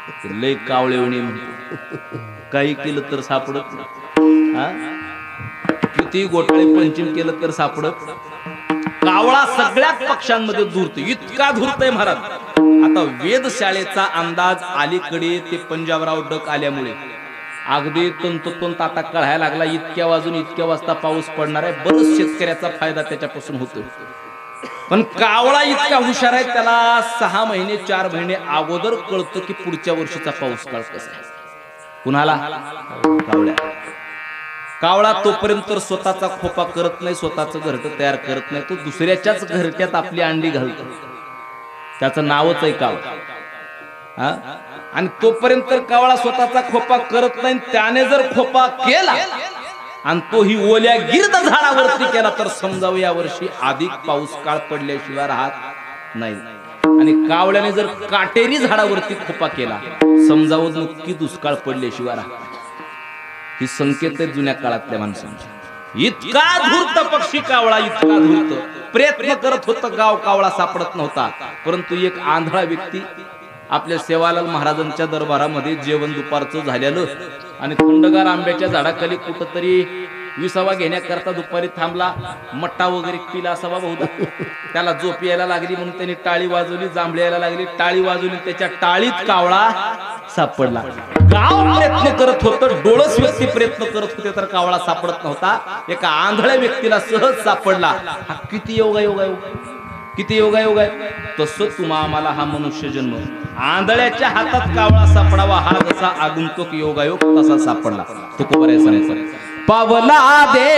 ते लय कावळेवणी म्हणतो, काही केलं तर सापडत नाही. हा, किती घोटाळे पंचम केलं तर सापडत. कावळा सगळ्याच पक्षांमध्ये धूर्त, इतका धूर्त आहे महाराज. आता वेधशाळेचा अंदाज अलीकडे ते पंजाबराव डक आल्यामुळे अगदी तंतोतंत आता कळायला लागला. इतक्या वाजून इतक्या वाजता पाऊस पडणार आहे. बरंच शेतकऱ्याचा फायदा त्याच्यापासून होतोय. पण कावळा इतका हुशार आहे, त्याला 6 महिने 4 महिने अगोदर कळतं की पुढच्या वर्षीचा पाऊस काळ कसा आहे. कुणाला? कावळ्या. कावळा तोपर्यंत तर स्वतःचा खोपा करत नाही, स्वतःचं घरटं तयार करत नाही. तो दुसऱ्याच्याच घरट्यात आपली अंडी घालतो. त्याचं नावच आहे कावळा. हा, आणि तोपर्यंत तर कावळा स्वतःचा खोपा करत नाही. त्याने जर खोपा केला आणि तोही ओल्या गिर्द झाडावरती केला तर समजावं या वर्षी अधिक पाऊस काळ पडल्याशिवाय राहत नाही. आणि कावळ्याने जर काटेरी झाडावरती खोपा केला समजावं नक्की दुष्काळ पडल्याशिवाय राहत. ही संकेत आहे जुन्या काळातल्या माणसांची. इतका धूर्त पक्षी कावळा, इतका धूर्त. प्रयत्न करत होता, गाव कावळा सापडत नव्हता. परंतु एक आंधळा व्यक्ती आपल्या सेवालाल महाराजांच्या दरबारामध्ये जेवण दुपारचं झालेलं आणि थंडगार आंब्याच्या झाडाखाली कुठंतरी विसावा घेण्याकरता दुपारी थांबला. मट्टा वगैरे पिला असावा बहुधा. त्याला झोप यायला लागली म्हणून त्यांनी टाळी वाजवली. जांभळी यायला लागली, टाळी वाजवली. त्याच्या टाळीत कावळा सापडला. गाव प्रयत्न करत होतं, डोळस व्यक्ती प्रयत्न करत होते, तर कावळा सापडत नव्हता. एका आंधळ्या व्यक्तीला सहज सापडला. हा किती योगायोग आहे, किती योगायोग आहे. तसं तुम्हा आम्हाला हा मनुष्य जन्म, आंधळ्याच्या हातात कावळा सापडावा हा जसा आगंतुक योगायोग तसा सापडला. तो कोबऱ्या पावला दे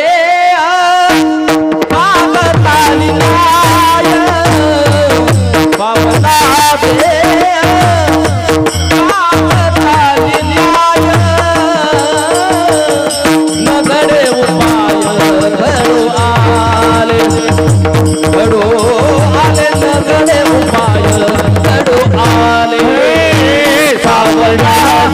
पावताली नाय, पावला दे पावताली नाय, नगडे उपाय घडो आले, घडो आले, नगडे उपाय घडो आले. पावला दे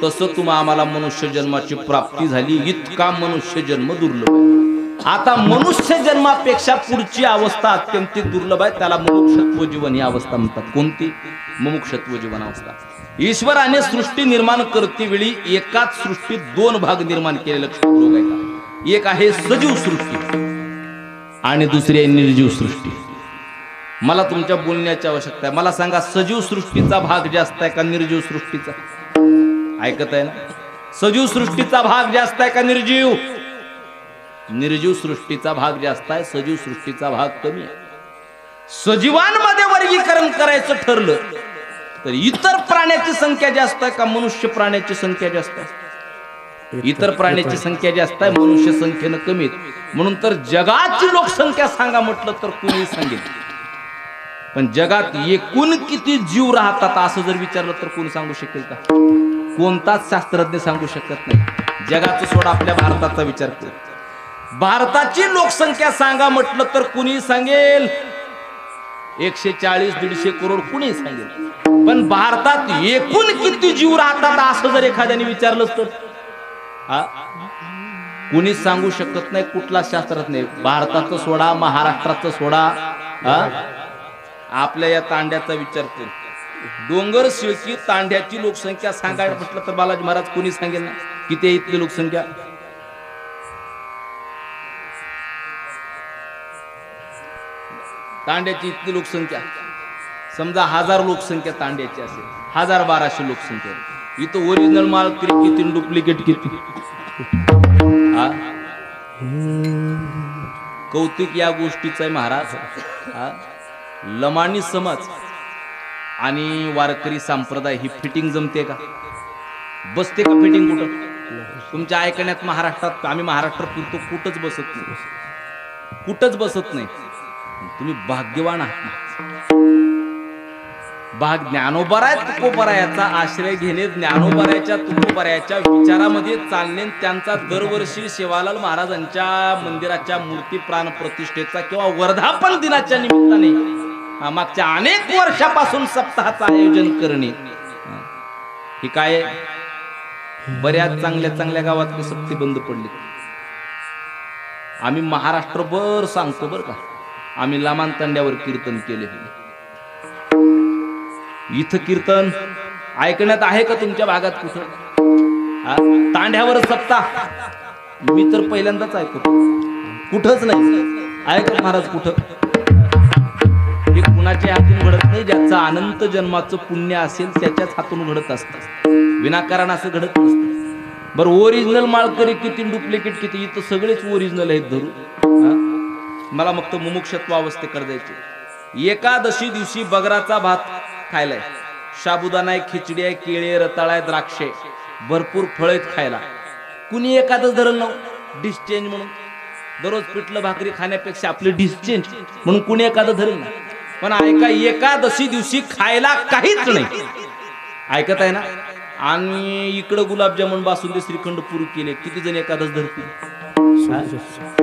तसं तुम्हा आम्हाला मनुष्य जन्माची प्राप्ती झाली. इतका मनुष्य जन्म दुर्लभ आहे. आता मनुष्य जन्मापेक्षा पुढची अवस्था अत्यंत दुर्लभ आहे. त्याला मुमुक्षत्व जीवन ही अवस्था म्हणतात. कोणती? मुमुक्षत्व जीवन अवस्था. ईश्वराने सृष्टी निर्माण करते वेळी एकाच सृष्टीत 2 भाग निर्माण केले. लक्षपूर्वक आहे. एक आहे सजीव सृष्टी आणि दुसरी आहे निर्जीव सृष्टी. मला तुमच्या बोलण्याची आवश्यकता आहे. मला सांगा, सजीव सृष्टीचा भाग जास्त आहे का निर्जीव सृष्टीचा? ऐकत आहे ना? सजीव सृष्टीचा भाग जास्त आहे का निर्जीव? निर्जीव सृष्टीचा भाग जास्त आहे, सजीव सृष्टीचा भाग कमी आहे. सजीवांमध्ये वर्गीकरण करायचं ठरलं तर इतर प्राण्याची संख्या जास्त आहे का मनुष्य प्राण्याची संख्या जास्त आहे? इतर प्राण्याची संख्या जास्त आहे, मनुष्य संख्येनं कमी आहे. म्हणून तर जगाची लोकसंख्या सांगा म्हटलं तर कुणीही सांगेल. पण जगात एकूण किती जीव राहतात असं जर विचारलं तर कोण सांगू शकेल का? कोणताच शास्त्रज्ञ सांगू शकत नाही. जगाचं सोडा, आपल्या भारताचा विचार करू. भारताची लोकसंख्या सांगा म्हटलं तर कुणी सांगेल 140-150 करोड कुणी सांगेल. पण भारतात एकूण किती जीव राहतात असं जर एखाद्याने विचारलं तर कुणी सांगू शकत नाही. कुठला शास्त्रज्ञ, भारताचं सोडा, महाराष्ट्राचं सोडा, आपल्या या तांड्याचा विचार करू. डोंगर शिळकी तांड्याची लोकसंख्या सांगायला म्हटलं तर बालाजी महाराज कोणी सांगेल ना किती आहे इथली लोकसंख्या? तांड्याची इथली लोकसंख्या समजा 1000 लोकसंख्या तांड्याची असेल, 1000-1200 लोकसंख्या. इथं ओरिजिनल माल किती, डुप्लिकेट किती? कौतुक या गोष्टीचं आहे महाराज. लमाणी समाज आणि वारकरी संप्रदाय ही फिटिंग जमते का? बसते का फिटिंग? कुठं तुमच्या ऐकण्यात महाराष्ट्रात, आम्ही महाराष्ट्रात फिरतो, कुठंच बसत नाही, कुठंच बसत नाही. तुम्ही भाग्यवान आहात. भाग ज्ञानोबराय तुकोबरायाचा आश्रय घेणे, ज्ञानोबरायाच्या तुकोबरायाच्या विचारामध्ये चालणे, त्यांचा दरवर्षी सेवालाल महाराजांच्या मंदिराच्या मूर्ती प्राण प्रतिष्ठेचा किंवा वर्धापन दिनाच्या निमित्ताने मागच्या अनेक वर्षापासून सप्ताहाचं आयोजन करणे. ही काय बऱ्याच चांगल्या चांगल्या गावातले सप्ते बंद पडले. आम्ही महाराष्ट्रभर सांगतो बरं का, आम्ही लामान तांड्यावर कीर्तन केले. इथं कीर्तन ऐकण्यात आहे का तुमच्या भागात कुठं? तांड्यावर सप्ताह मी तर पहिल्यांदाच ऐकतो, कुठंच नाही. ऐका महाराज कुठं? हे कुणाच्या हातून घडत नाही, ज्याचं अनंत जन्माचं पुण्य असेल त्याच्याच हातून घडत असतं, विनाकारण असं घडत नसतं. बरं ओरिजिनल माळकरी किती, डुप्लिकेट किती, इथं सगळेच ओरिजिनल आहेत धरू. मला मग तर मुमुक्षत्व अवस्थेकडे जायचे. एकादशी दिवशी बगराचा भात खायलाय, साबुदाणा आहे, खिचडी आहे, केळे, रताळा आहे, द्राक्षे, भरपूर फळ आहेत खायला. कुणी एकादश धरल ना डिश चेंज म्हणून, दररोज पिठलं भाकरी खाण्यापेक्षा आपली डिश चेंज म्हणून कुणी एकादश धरल ना. पण ऐका, एकादशी दिवशी खायला काहीच नाही. ऐकत आहे ना? आणि इकडं गुलाबजामुन, बासुंदी, श्रीखंड पुरी केले. किती जण एकादश धरतील?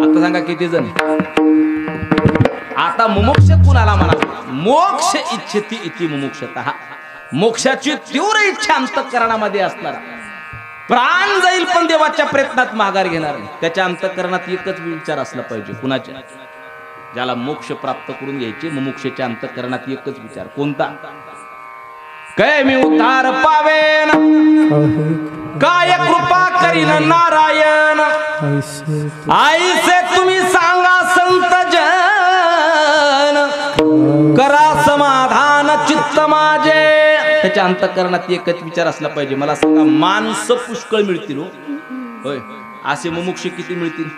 आता सांगा किती जण? आता मुमुक्ष कुणाला म्हणा? मोक्ष इच्छेती इति मुमुक्षतः. मोक्षाची तीव्र इच्छा अंतःकरणामध्ये असणार. प्राण जाईल पण देवाच्या प्रयत्नात माघार घेणार नाही. त्याच्या अंतःकरणात एकच विचार असला पाहिजे. कुणाच्या? ज्याला मोक्ष प्राप्त करून घ्यायचे, मुमुक्षाच्या अंतःकरणात एकच विचार. कोणता? काय मी उद्धार पावेन, काय कृपा करीन नारायण, आईसे तुम्ही सांगा संत जन, करा समाधान चित्त माझे. त्याच्या अंतःकरणात एकच विचार असला पाहिजे. मला सांगा, माणसं पुष्कळ मिळतील होय, असे मुमुक्ष किती मिळतील?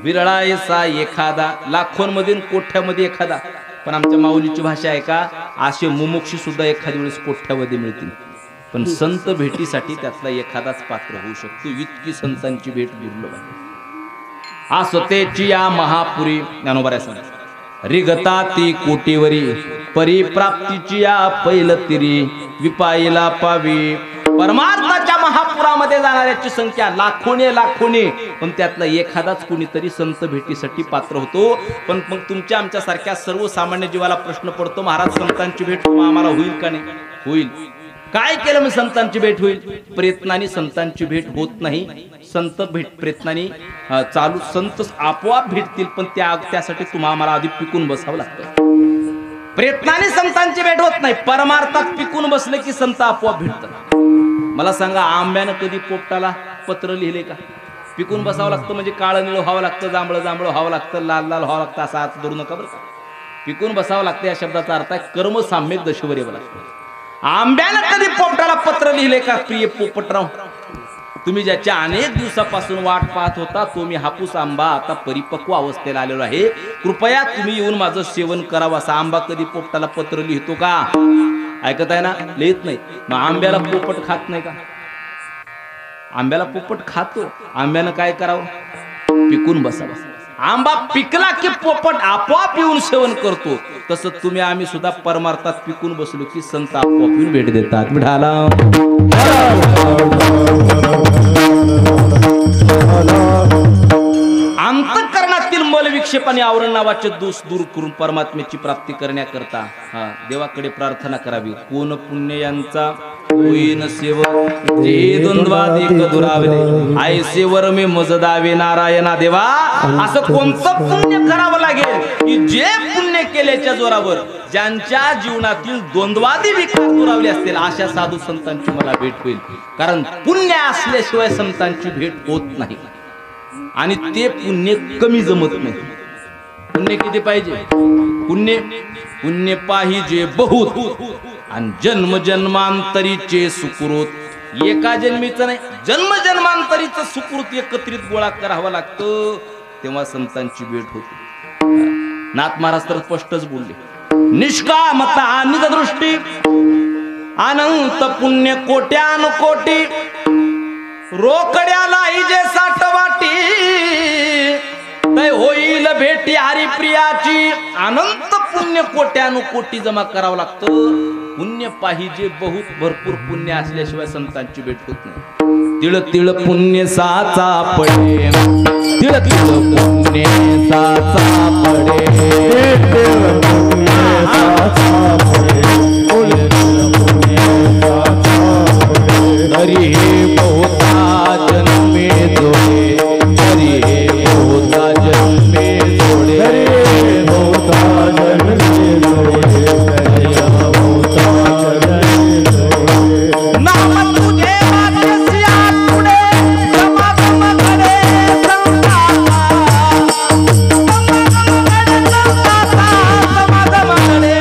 विरळायसा एखादा, लाखोंमध्ये कोठ्यामध्ये एखादा. पण आमच्या माऊलीची भाषा आहे का, असे मुमुक्षी सुद्धा एखाद्या वेळेस कोठ्यामध्ये मिळतील. पण संत भेटीसाठी त्यातला एखादाच पात्र होऊ शकतो. इतकी संतांची भेट दुर्लभ आहे. आसतेची या महापुरी ज्ञानोबा सांगा, रिगता ती कोटीवरी, परिप्राप्तीची या पैलतिरी, विपाईला पावी. परमार्थाच्या महापुरामध्ये जाणाऱ्याची संख्या लाखोने लाखोने, पण त्यातला एखादाच कुणीतरी संत भेटीसाठी पात्र होतो. पण मग तुमच्या आमच्या सारख्या सर्वसामान्य जीवाला प्रश्न पडतो, महाराज संतांची भेट आम्हाला होईल का नाही? होईल. काय केलं मी संतांची भेट होईल? प्रयत्नाने संतांची भेट होत नाही. संत भेट प्रयत्नाने चालू, संत आपोआप भेटतील, पण त्यासाठी तुम्हाला आम्हाला आधी पिकून बसावं लागतं. प्रयत्नाने संतांची भेट होत नाही, परमार्थात पिकून बसले की संत आपोआप भेटतात. मला सांगा, आंब्यानं कधी पोपटाला पत्र लिहिले का? पिकून बसावं लागतं. म्हणजे काळं निळं व्हावं लागतं, जांभळं जांभळं व्हावं लागतं, लाल लाल व्हावं लागतं. असा हात धरू नका बरं का. पिकून बसावं लागतं या शब्दाचा अर्थ आहे कर्म साम्यक दशेवर यावं लागतं. आंब्यानं कधी पोपटाला पत्र लिहिले का? प्रिय पोपटराव, तुम्ही ज्याच्या अनेक दिवसापासून वाट पाहत होता, तो मी हापूस आंबा आता परिपक्व अवस्थेला आलेलो आहे, कृपया तुम्ही येऊन माझं सेवन करावं. असा आंबा कधी पोपटाला पत्र लिहितो का? ऐकत आहे ना? लिहित नाही. मग आंब्याला पोपट खात नाही का? आंब्याला पोपट खातो. आंब्यानं काय करावं? पिकून बसावं. आंबा पिकला की पोपट आपोआप येऊन सेवन करतो. तसं तुम्ही आम्ही सुद्धा परमार्थात पिकून बसलो की संत आपोआप येऊन भेट देतात. मिळाला अंतःकरणातील मलविक्षेप आणि आवरण नावाचे दोष दूर करून परमात्म्याची प्राप्ती करण्याकरता देवाकडे प्रार्थना करावी. कोण पुण्य यांचा होईन सेवक, जे द्वंद्वाधिक दुरावले, आयसे वर मी मजदावे नारायणा देवा. असं कोणतं पुण्य करावं लागेल की जे पुण्य केल्याच्या जोरावर ज्यांच्या जीवनातील द्वंद्वादी विकार दुरावले असतील, अशा साधू संतांची मला भेट होईल. कारण पुण्य असल्याशिवाय संतांची भेट होत नाही आणि ते पुण्य कमी जमत नाही. पुण्य किती पाहिजे? पुण्य पाहिजे बहुत आणि जन्म जन्मांतरीचे सुकृत. एका जन्मीचं नाही, जन्म जन्मांतरीचं सुकृत एकत्रित गोळा करावं लागतं, तेव्हा संतांची भेट होते. नाथ महाराज तर स्पष्टच बोलले, निष्कामता निजदृष्टी अनंत पुण्य कोट्यान कोटी, रोकड्याला जे साठवाटी, तै होईल भेटी हरिप्रियाची. अनंत पुण्य पुण्य कोट्यानुकोटी जमा करावं लागतं. पुण्य पाहिजे बहुत, भरपूर पुण्य असल्याशिवाय संतांची भेट होत नाही. तिळ तिळ पुण्य साचा पडे, तिळ तिळ पुण्य साचा पडे, तिळ पुण्य साचा पडे, तिळ पुण्य साचा पडे. हरी हे बहुता जन्मे जोडे, हरी हे बहुता जन्मे जोडे, हरी हे बहुता जन्मे जोडे, हरी हे बहुता जन्मे जोडे. नाम तुझे वाचसिया पुढे जमा जमा करे संता, जमा जमा करे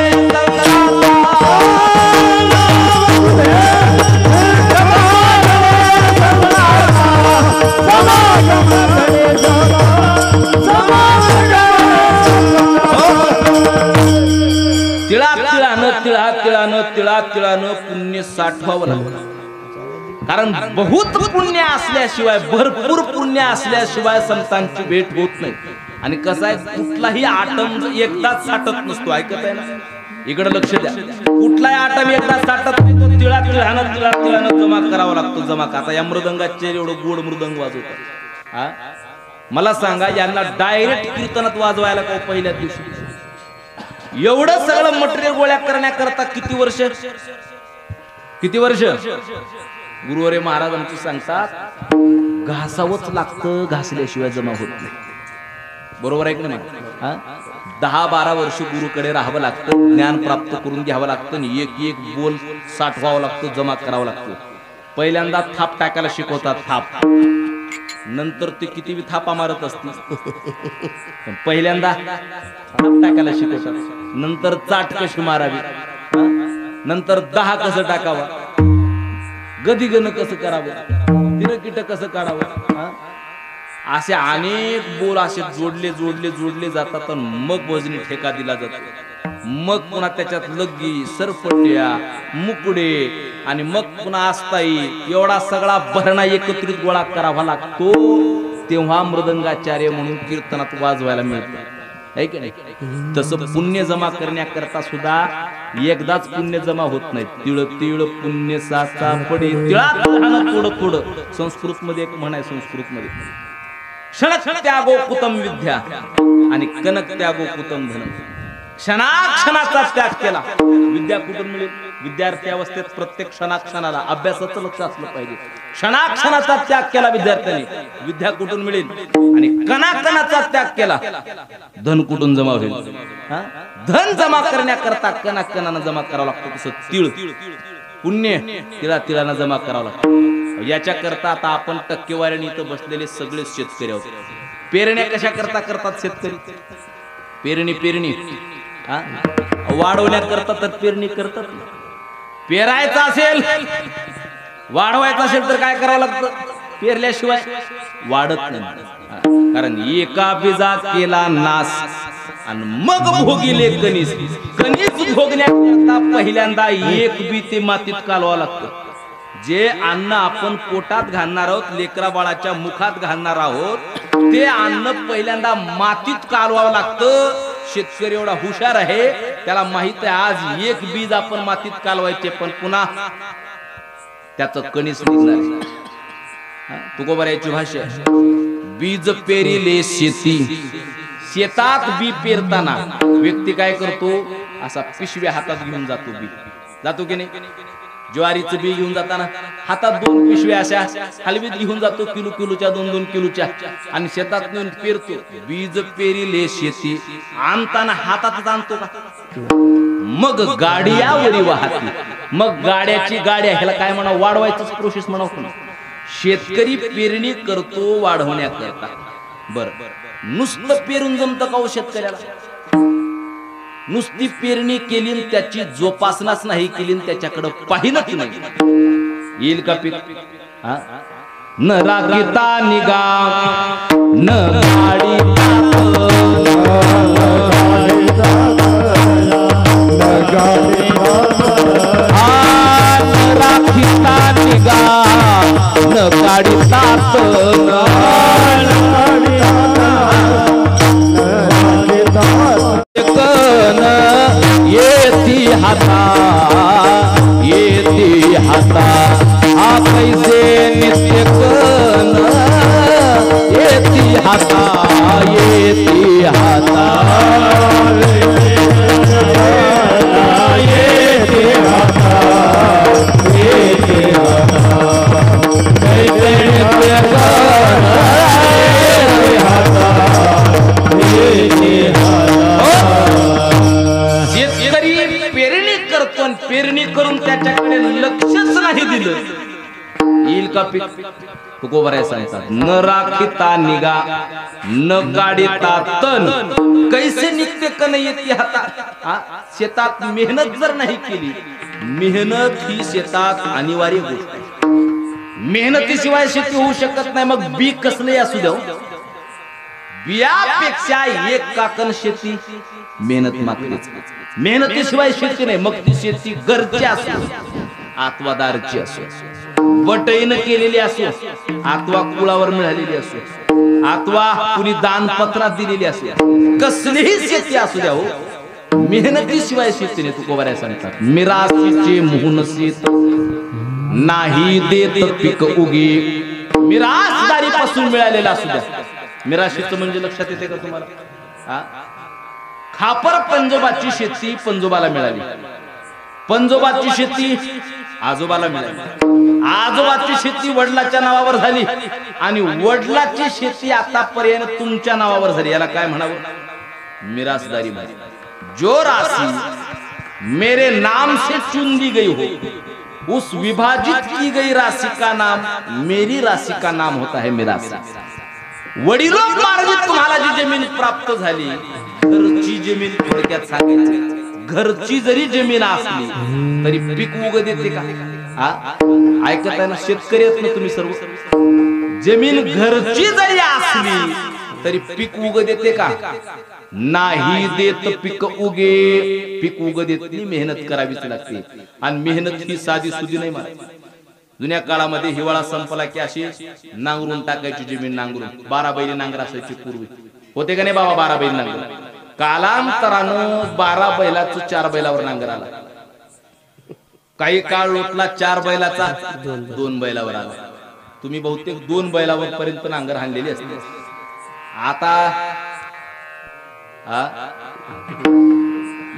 तिळानं पुण्य साठवावं लागतं. कारण बहुत पुण्य असल्याशिवाय, भरपूर पुण्य असल्याशिवाय संतांची भेट होत नाही. आणि कसं आहे, कुठलाही आटम एकदाच साठत नसतो. ऐकत आहे ना, इकडे लक्ष द्या. कुठलाही आटम एकदाच साठत नाही, तो तिळानं जमा करावा लागतो. जमा का आता या मृदंगाचे एवढं गोड मृदंग वाजवतात, हा मला सांगा, यांना डायरेक्ट कीर्तनात वाजवायला का पहिल्या दिवशी? एवढं सगळं मटेरियल गोळ्या करण्याकरता किती वर्ष? गुरुवरे महाराज आमचे सांगतात, घासावंच लागतं, घासल्याशिवाय जमा होत नाही. बरोबर आहे की नाही? 10-12 वर्ष गुरुकडे राहावं लागतं, ज्ञान प्राप्त करून घ्यावं लागतं, आणि एक एक बोल साठवावं लागतं, जमा करावं लागतं. पहिल्यांदा थाप टाकायला शिकवतात, थाप. नंतर ते किती बी थापा मारत असतील, पहिल्यांदा थाप टाकायला शिकवतात. नंतर चाट कशी मारावी, नंतर 10 कसं टाकावा, गदिगन कसं करावं, तिरकिट कसं काढावं, असे अनेक बोल असे जोडले जातात. आणि मग वजनी ठेका दिला जातो. मग पुन्हा त्याच्यात लग्गी, सरपट्या, मुकडे, आणि मग पुन्हा आस्ताई, एवढा सगळा भरणा एकत्रित गोळा करावा लागतो. तेव्हा मृदंगाचार्य म्हणून कीर्तनात वाजवायला मिळतं. आहे की नाही? तसं पुण्य जमा करण्याकरता सुद्धा एकदाच पुण्य जमा होत नाही. तिळ तिळ पुण्य साचा पडे, तिळात थोडं. संस्कृत मध्ये एक म्हण आहे, संस्कृत मध्ये, क्षण त्यागो कुतम विद्या आणि कनक त्यागो कुतम धन. क्षणाक्षणाचा त्याग केला, विद्या कुठून मिळेल? विद्यार्थी अवस्थेत प्रत्येक क्षणाक्षणाला अभ्यासाचं लक्ष असलं पाहिजे. क्षणाक्षणाचा त्याग केला विद्यार्थ्यांनी, विद्या कुठून मिळेल? आणि कणाकणाचा त्याग केला, धन कुठून जमा होईल? धन जमा करण्याकरता कणाकणानं जमा करावं लागतं. तसं तिळ पुण्य तिळानं जमा करावं लागतं. याच्या करता आता आपण टक्केवारीने इथं बसलेले सगळे शेतकरी आहोत. पेरण्या कशा करता करतात शेतकरी? पेरणी वाढवण्याकरता तर पेरणी करतात. पेरायचं असेल, वाढवायचं असेल तर काय करावं लागतं? पेरल्याशिवाय वाढत नाही. कारण एका बीजा केला नाश आणि मग भोगिले कणीस. कणीस भोगण्याकरता पहिल्यांदा एक बी ते मातीत कालवावं लागतं. जे अन्न आपण पोटात घालणार आहोत, लेकरा बाळाच्या मुखात घालणार आहोत, ते अन्न पहिल्यांदा मातीत कालवावं लागतं. शेतकरी एवढा हुशार आहे, त्याला माहित आहे आज एक बीज आपण मातीत कालवायचे, पण पुन्हा त्याचं कणीस निघणार. तुकोबारायची भाषा, बीज पेरिले शेती. शेतात बी पेरताना व्यक्ती काय करतो? असा पिशव्या हातात घेऊन जातो. बी जातो की नाही? ज्वारीचं बी घेऊन जाताना हातात 2 पिशव्या अशा हलवीत घेऊन जातो, किलोच्या 2-2 किलोच्या, आणि शेतात नेऊन पेरतो. बीज पेरिले शेती आणताना हातातच आणतो का? मग गाड्यावरी वाहते. मग गाड्या ह्याला काय म्हणा, वाढवायचं प्रोसेस म्हणावं. शेतकरी पेरणी करतो वाढवण्याकरता. बरं, नुसतं पेरून जमतं का हो शेतकऱ्याला? नुसती पेरणी केली, त्याची जोपासनाच नाही केली, त्याच्याकडे पाहिलंच नाही, येईल का पीक? न राखिता निगा न गाडी राखिता निगा न गाडी तात कन पीक तुकोबराय सांगतात न राखिता निगा न काढिता तन कैसे निघते का नाही येते हातात शेतात मेहनत जर नाही केली मेहनत ही शेतात अनिवार्य गोष्ट आहे मेहनतीशिवाय शेती होऊ शकत नाही मग बी कसले असू द्या बियापेक्षा एक काकण शेती मेहनत मागतेच मेहनतीशिवाय शेती नाही मग ती शेती गरजे असो अथवा दारची असो बटईनं केलेली असो अथवा कुळावर मिळालेली असो अथवा कुणी दानपत्रात दिलेली असो कसलीही शेती असू द्या हो मेहनतीशिवाय शेती नाही तुकोबराय सांगतात मिरासीचे मुहनसीत नाही देत पीक उगी मिरासदारीपासून मिळालेला असू द्या मिराशीचं म्हणजे लक्षात येते का तुम्हाला खापर पंजोबाची शेती पंजोबाला मिळाली पंजोबाची शेती आजोबाला मिळाली आजोबाची शेती वडिलाच्या नावावर झाली आणि वडिलाची शेती आतापर्यंत तुमच्या नावावर झाली याला काय म्हणावं मिरासदारी म्हणाली जो राशि मेरे नाम से चुन ली गई हो उस विभाजित की गई राशि का नाम मेरी राशि का नाम होता है मिरासी वडिलोपार्जित तुम्हाला जी जमीन प्राप्त झाली घरची जमीन थोडक्यात सांगायची घरची जरी जमीन असली तरी पीक उग देते का ऐकताय ना शेतकरी आहेत ना तुम्ही सर्व जमीन घरची जरी असली तरी पीक उग देते का नाही देत पीक उगे पीक उग देत नाही मेहनत करावीच लागते आणि मेहनत ही साधी सुधी नाही मला जुन्या काळामध्ये हिवाळा संपला की अशी नांगरून टाकायची जमीन नांगरून 12 बैली नांगर असायची पूर्वी होते का नाही बाबा 12 बैल नांगर कालांतरानं 12 बैलाचं 4 बैलावर नांगर आला काही काळ लोटला 4 बैलाचा 2 बैलावर आला तुम्ही बहुतेक 2 बैलावर पर्यंत नांगर हाणलेली असते आता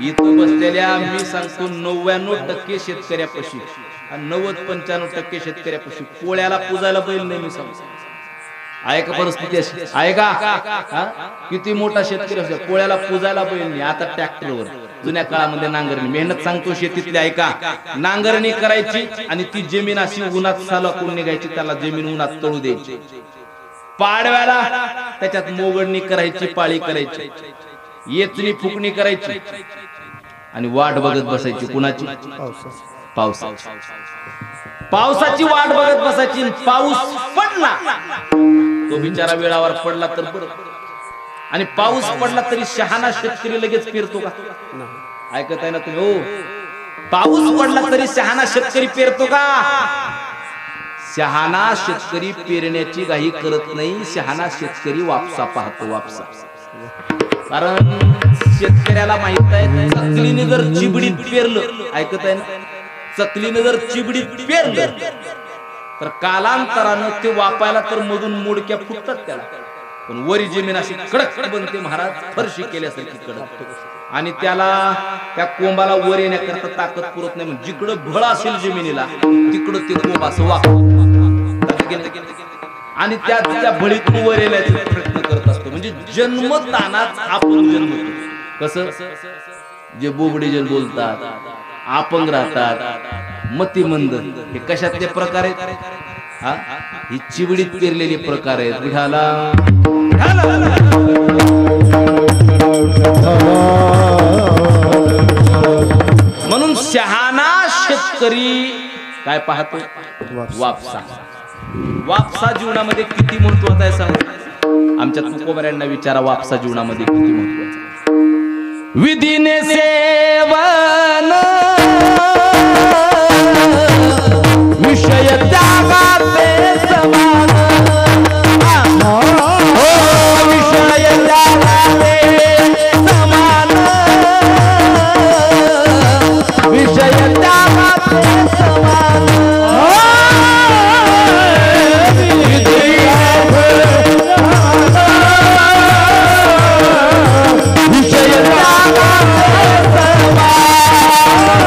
इथं बसलेल्या मी सांगतो 99% शेतकऱ्यापाशी 90-95% शेतकऱ्यापाशी पोळ्याला पूजायला बैल नाही मी सांगतो आहे का परिस्थिती अशी आहे का किती मोठा शेतकरी असतो पोळ्याला पूजायला बैल नाही आता ट्रॅक्टरवर जुन्या काळामध्ये नांगरणी मेहनत सांगतो शेतीतली आहे का नांगरणी करायची आणि ती जमीन अशी उन्हात सालकून निघायची त्याला जमीन उन्हात तळू द्यायची पाडव्याला त्याच्यात मोगडणी करायची पाळी करायची येचणी फुकणी करायची आणि वाट बघत बसायची कुणाची पावसाची वाट बघत बसायची पाऊस पडला तो बिचारा वेळावर पडला तर बरं आणि पाऊस पडला तरी शहाणा शेतकरी लगेच पेरतो का ऐकत आहे ना तुम्ही हो पाऊस पडला तरी शहाणा शेतकरी पेरतो का शहाणा शेतकरी पेरण्याची घाई करत नाही शहाणा शेतकरी वापसा पाहतो वापसा कारण शेतकऱ्याला माहित आहे चकलीने जर चिबडीत पेरलं ऐकत आहे ना चकलीने जर चिबडीत पेरलं तर कालांतरानं ते वापायला तर मधून मोडक्या फुटतात त्याला पण वरी जमीन अशी कडक बनते महाराज फरशी केल्यासारखी कडक आणि त्याला त्या कोंबाला वर येण्याकरता ताकद पुरत नाही म्हणजे जिकडं भळ असेल जमिनीला तिकडं ते कोंब असं वाकतं आणि त्या भळीतून वर येण्याचा प्रयत्न करत असतो म्हणजे जन्मतानाच आपण जन्मतो कसं जे बोबडे जन बोलतात अपंग राहतात मतिमंद हे कशातले प्रकार आहेत ही चिबडीत पेरलेले प्रकार आहेत विठाला म्हणून शहाणा शेतकरी काय पाहतो वापसा वापसा जीवनामध्ये किती महत्वाचा आहे सांग आमच्या तुकोबऱ्यांना विचारा वापसा जीवनामध्ये किती महत्वाचा विधीने सेवन विषय त्यागाते समान विषय त्यागाते समान विषय त्यागाते समान विषय त्यागाते समान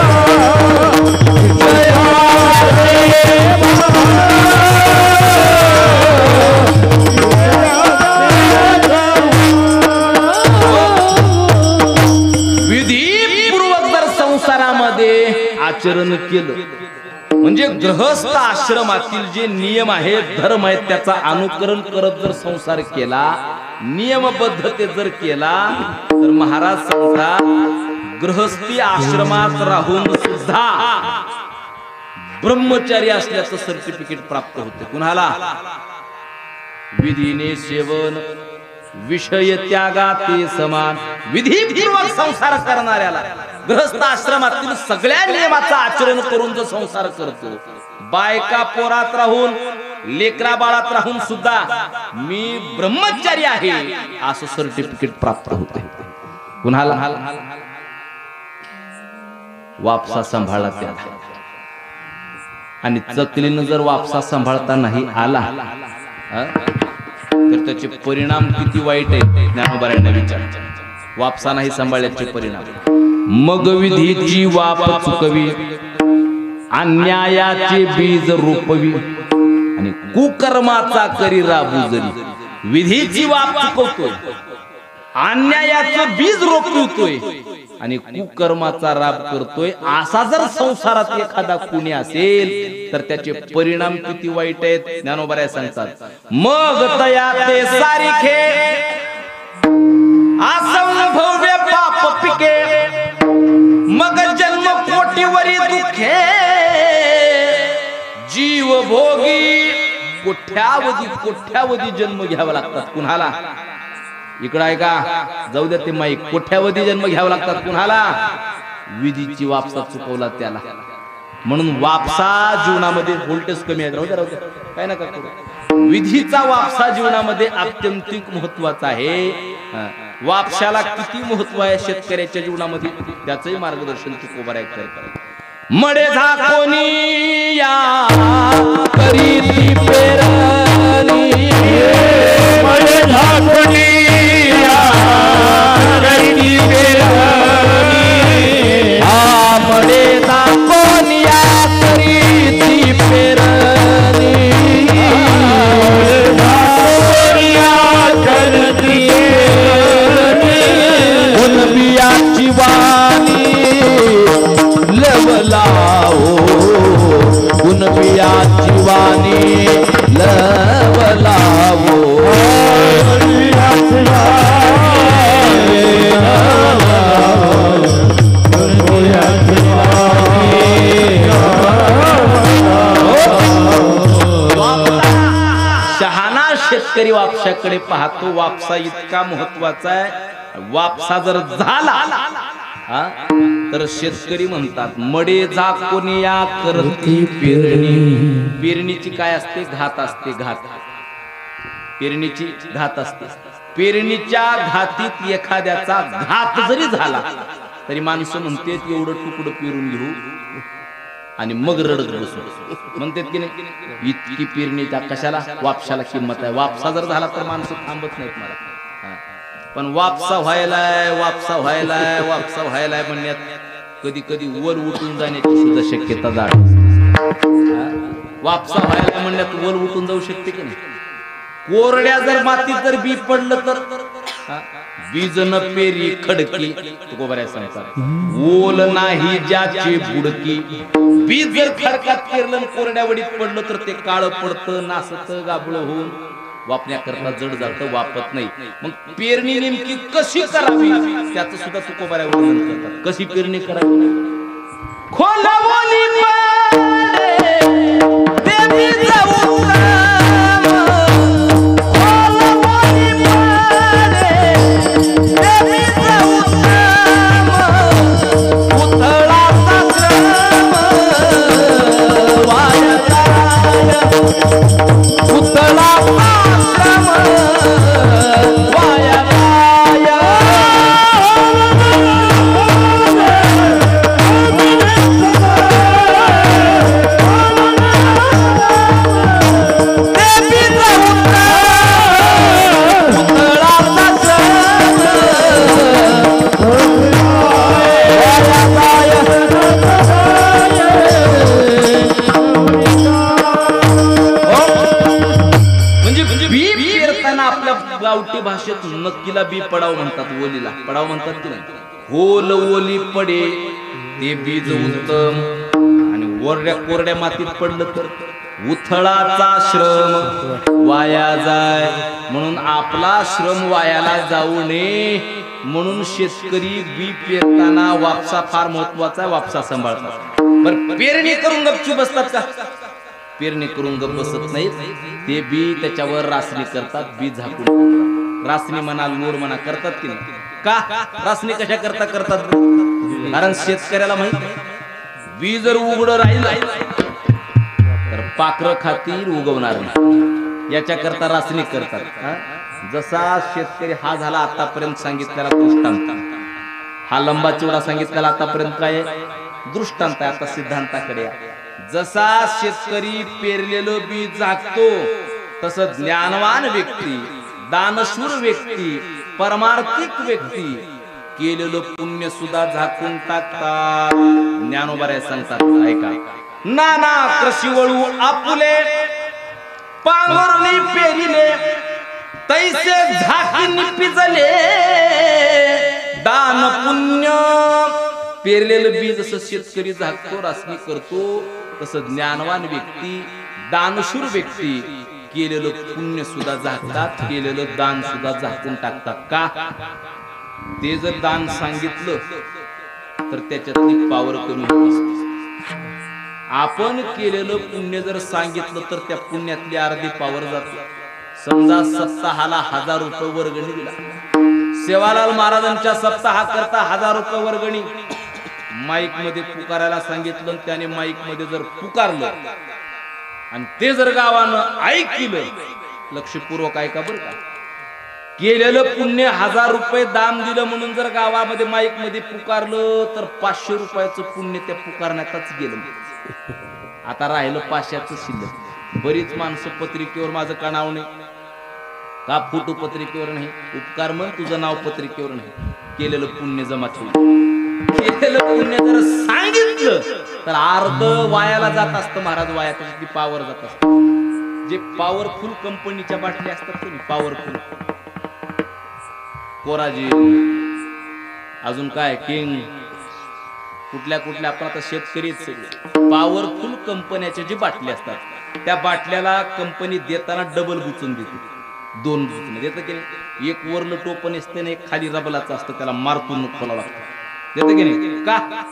गृहस्थ आश्रमातील जे नियम आहेत, धर्म आहेत, त्याचा अनुकरण करत जर संसार केला, नियमबद्धते जर केला, तर महाराज सांगतात गृहस्थी आश्रमात राहून सुद्धा ब्रह्मचारी असल्याचं सर्टिफिकेट प्राप्त होते. कुणाला? विधीने सेवन विषय त्यागाते समान. विधीपूर्वक संसार करणाऱ्याला, गृहस्थ आश्रमातील सगळ्या नियमाचं आचरण करून जो संसार करतो, बायका पोरात राहून, लेकरा बाळात राहून सुद्धा मी ब्रह्मचारी आहे असं सर्टिफिकेट प्राप्त होते. कुणाला? वापसा सांभाळला त्याला. आणि चकलीनं जर वापसा सांभाळता नाही आला तर त्याचे परिणाम किती वाईट आहेत ज्ञानोबारायांना विचार. वापसा नाही सांभाळल्याचे परिणाम. मग विधीची वाप चुकवी, अन्यायाचे बीज रोपवी, आणि कुकर्माचा करी राबू जरी. विधीची वाप चुकवतोय, अन्यायाचं बीज रोपवतोय आणि कुकर्माचा राब करतोय. असा जर संसारात एखादा कुणी असेल तर त्याचे परिणाम किती वाईट आहेत ज्ञानोबा सांगतात. मग तया ते सारिखे असंभव्य पाप पिके, मग जन्म कोटीवरी दुखे, जीव भोगी कोठ्यावधी जन्म घ्यावा लागतात. कुणाला? इकडं आहे का? जाऊ द्या ते माईक. कोठ्यावधी जन्म घ्यावा लागतात. कुणाला? विधीची वापसा चुकवला त्याला. म्हणून वापसा जीवनामध्ये व्होल्टेज कमी आहे. राहू द्या काय नका करू. विधीचा वापसा जीवनामध्ये अत्यंतिक महत्वाचा आहे. वापशाला किती महत्व आहे शेतकऱ्याच्या जीवनामध्ये त्याचंही मार्गदर्शन तुकोबाराय करतात. मडे झाकोनी या करीती पेरणी, मडे झाकोनी या करीती पेरणी, मडे झाकोनी या करीती पेरणी, झाकोनी या करती पेरणी, उनबियाची वाणी लवलाओ, उनबियाची वाणी लवलाओ. शहाणा शेतकरी वापशाकडे पाहतो. वापसा इतका महत्वाचा आहे. वापसा जर झाला तर शेतकरी म्हणतात मडे झाकोनी या करती पेरणी. पेरणीची काय असते? घात असते. घात, पेरणीची घात असते. पेरणीच्या घातीत एखाद्याचा घात जरी झाला तरी माणसं म्हणतात एवढं तुकडं पेरून घेऊ आणि मग रडत बसू. म्हणतात की नाही, इतकी पेरणीच्या कशाला? वापशाला किंमत आहे. वापसा जर झाला तर माणसं थांबत नाहीत मला. पण वापसा व्हायलाय म्हणण्यात कधी कधी वर उठून जाण्याची सुद्धा शक्यता दाट. वापसा व्हायला म्हणण्यात वर उठून जाऊ शकते की नाही. कोरड्या जर मातीत जर बी पडलं तर बीज न पेरी खडकी. तुकोबाराय सांगतात ओल नाही ज्याची बुडकी. बीज जर खडकात पेरलं कोरड्या वडीत पडलं तर ते काळं पडतं, नासतं, गाबळं होऊन वापण्याकरता जड जातं, वापत नाही. मग पेरणी नेमकी कशी करावी त्याचं सुद्धा तुकोबाराय वर्णन करतात. कशी पेरणी करावी? खोलवली गावठी भाषेत नक्कीला बी पडाव म्हणतात. ओलीला पडाव म्हणतात की नाही. होल ओली पडे ते बीज उत्तम आणि कोरड्या कोरड्या मातीत पडलं तर उथळाचा श्रम वाया जाय, म्हणून आपला श्रम वायाला जाऊ नये म्हणून शेतकरी बी पेरताना वापसा फार महत्वाचा आहे, वापसा सांभाळतात. पण पेरणी करून गपचूप बसतात का? पेरणी करून गप बसत नाहीत, ते बी त्याच्यावर रासणी करतात, बी झाकून टाकतात. रासणी म्हणा लोड म्हणा करतात की नाही? का रासणी कशा करतात? कारण शेतकऱ्याला माहित आहे बी जर उघड राहिलं तर पाखरं खातील, उगवणार नाही. याच्या करता रासणी करतात. जसा शेतकरी हा झाला आतापर्यंत सांगितलेला दृष्टांत, हा लंबा चौडा सांगितलेला आतापर्यंत काय दृष्टांत आहे. आता सिद्धांताकडे या. जसा शेतकरी पेरलेलं बी झाकतो तसं ज्ञानवान व्यक्ती, दानशूर व्यक्ती, परमार्थिक व्यक्ती केलेलं पुण्य सुद्धा झाकून टाकतात. ज्ञानोबा सांगतात ऐका, नाना कृषी वळू आपुले पांघरणी पेरिले तैसे झाकी निपिजले. दान पुण्य पेरलेलं बी जसं शेतकरी झाकतो रासणी करतो तसं ज्ञानवान व्यक्ती, दानशूर व्यक्ती केलेलं पुण्य सुद्धा झाकतात, केलेलं दान सुद्धा झाकून टाकतात. का? ते जर दान सांगितलं तर त्याच्यातली पावर कमी होत. आपण केलेलं पुण्य जर सांगितलं तर त्या पुण्यातली अर्धी पावर जाते. समजा सप्ताहाला 1000 रुपये वर्गणी दिला, सेवालाल महाराजांच्या सप्ताहा करता 1000 रुपये वर्गणी माईक मध्ये पुकारायला सांगितलं, त्याने माईक मध्ये जर पुकारलं आणि ते जर गावानं ऐकलं, लक्षपूर्वक ऐका बरं का, केलेलं पुण्य 1000 रुपये दान दिलं म्हणून जर गावामध्ये माईक मध्ये पुकारलं तर 500 रुपयाचं पुण्य त्या पुकारण्यातच गेलं. आता राहिलं 500चं शिल्लक. बरीच माणसं पत्रिकेवर माझं का नाव नाही, का फोटो पत्रिकेवर नाही, उपकार म्हण तुझं नाव पत्रिकेवर नाही, केलेलं पुण्य जमा ठेवलं. केलेलं पुण्य जर सांगितलं तर अर्ध वायाला जात असतं महाराज, वाया त्याची पावर जात असत. जे पॉवरफुल कंपनीच्या बाटल्या असतात की पॉवरफुल, कोराजी, अजून काय किंग, कुठल्या कुठल्या, आपण आता शेतकरीच सगळे पॉवरफुल कंपन्याच्या जी बाटल्या असतात त्या बाटल्याला कंपनी देताना डबल बुचून देते, 2 बुचून देतं की नाही. एक वरलं टोपण असते ना, एक खाली रबलाचं असतं, त्याला मारतून खोलावं लागतं, देतं की नाही. का?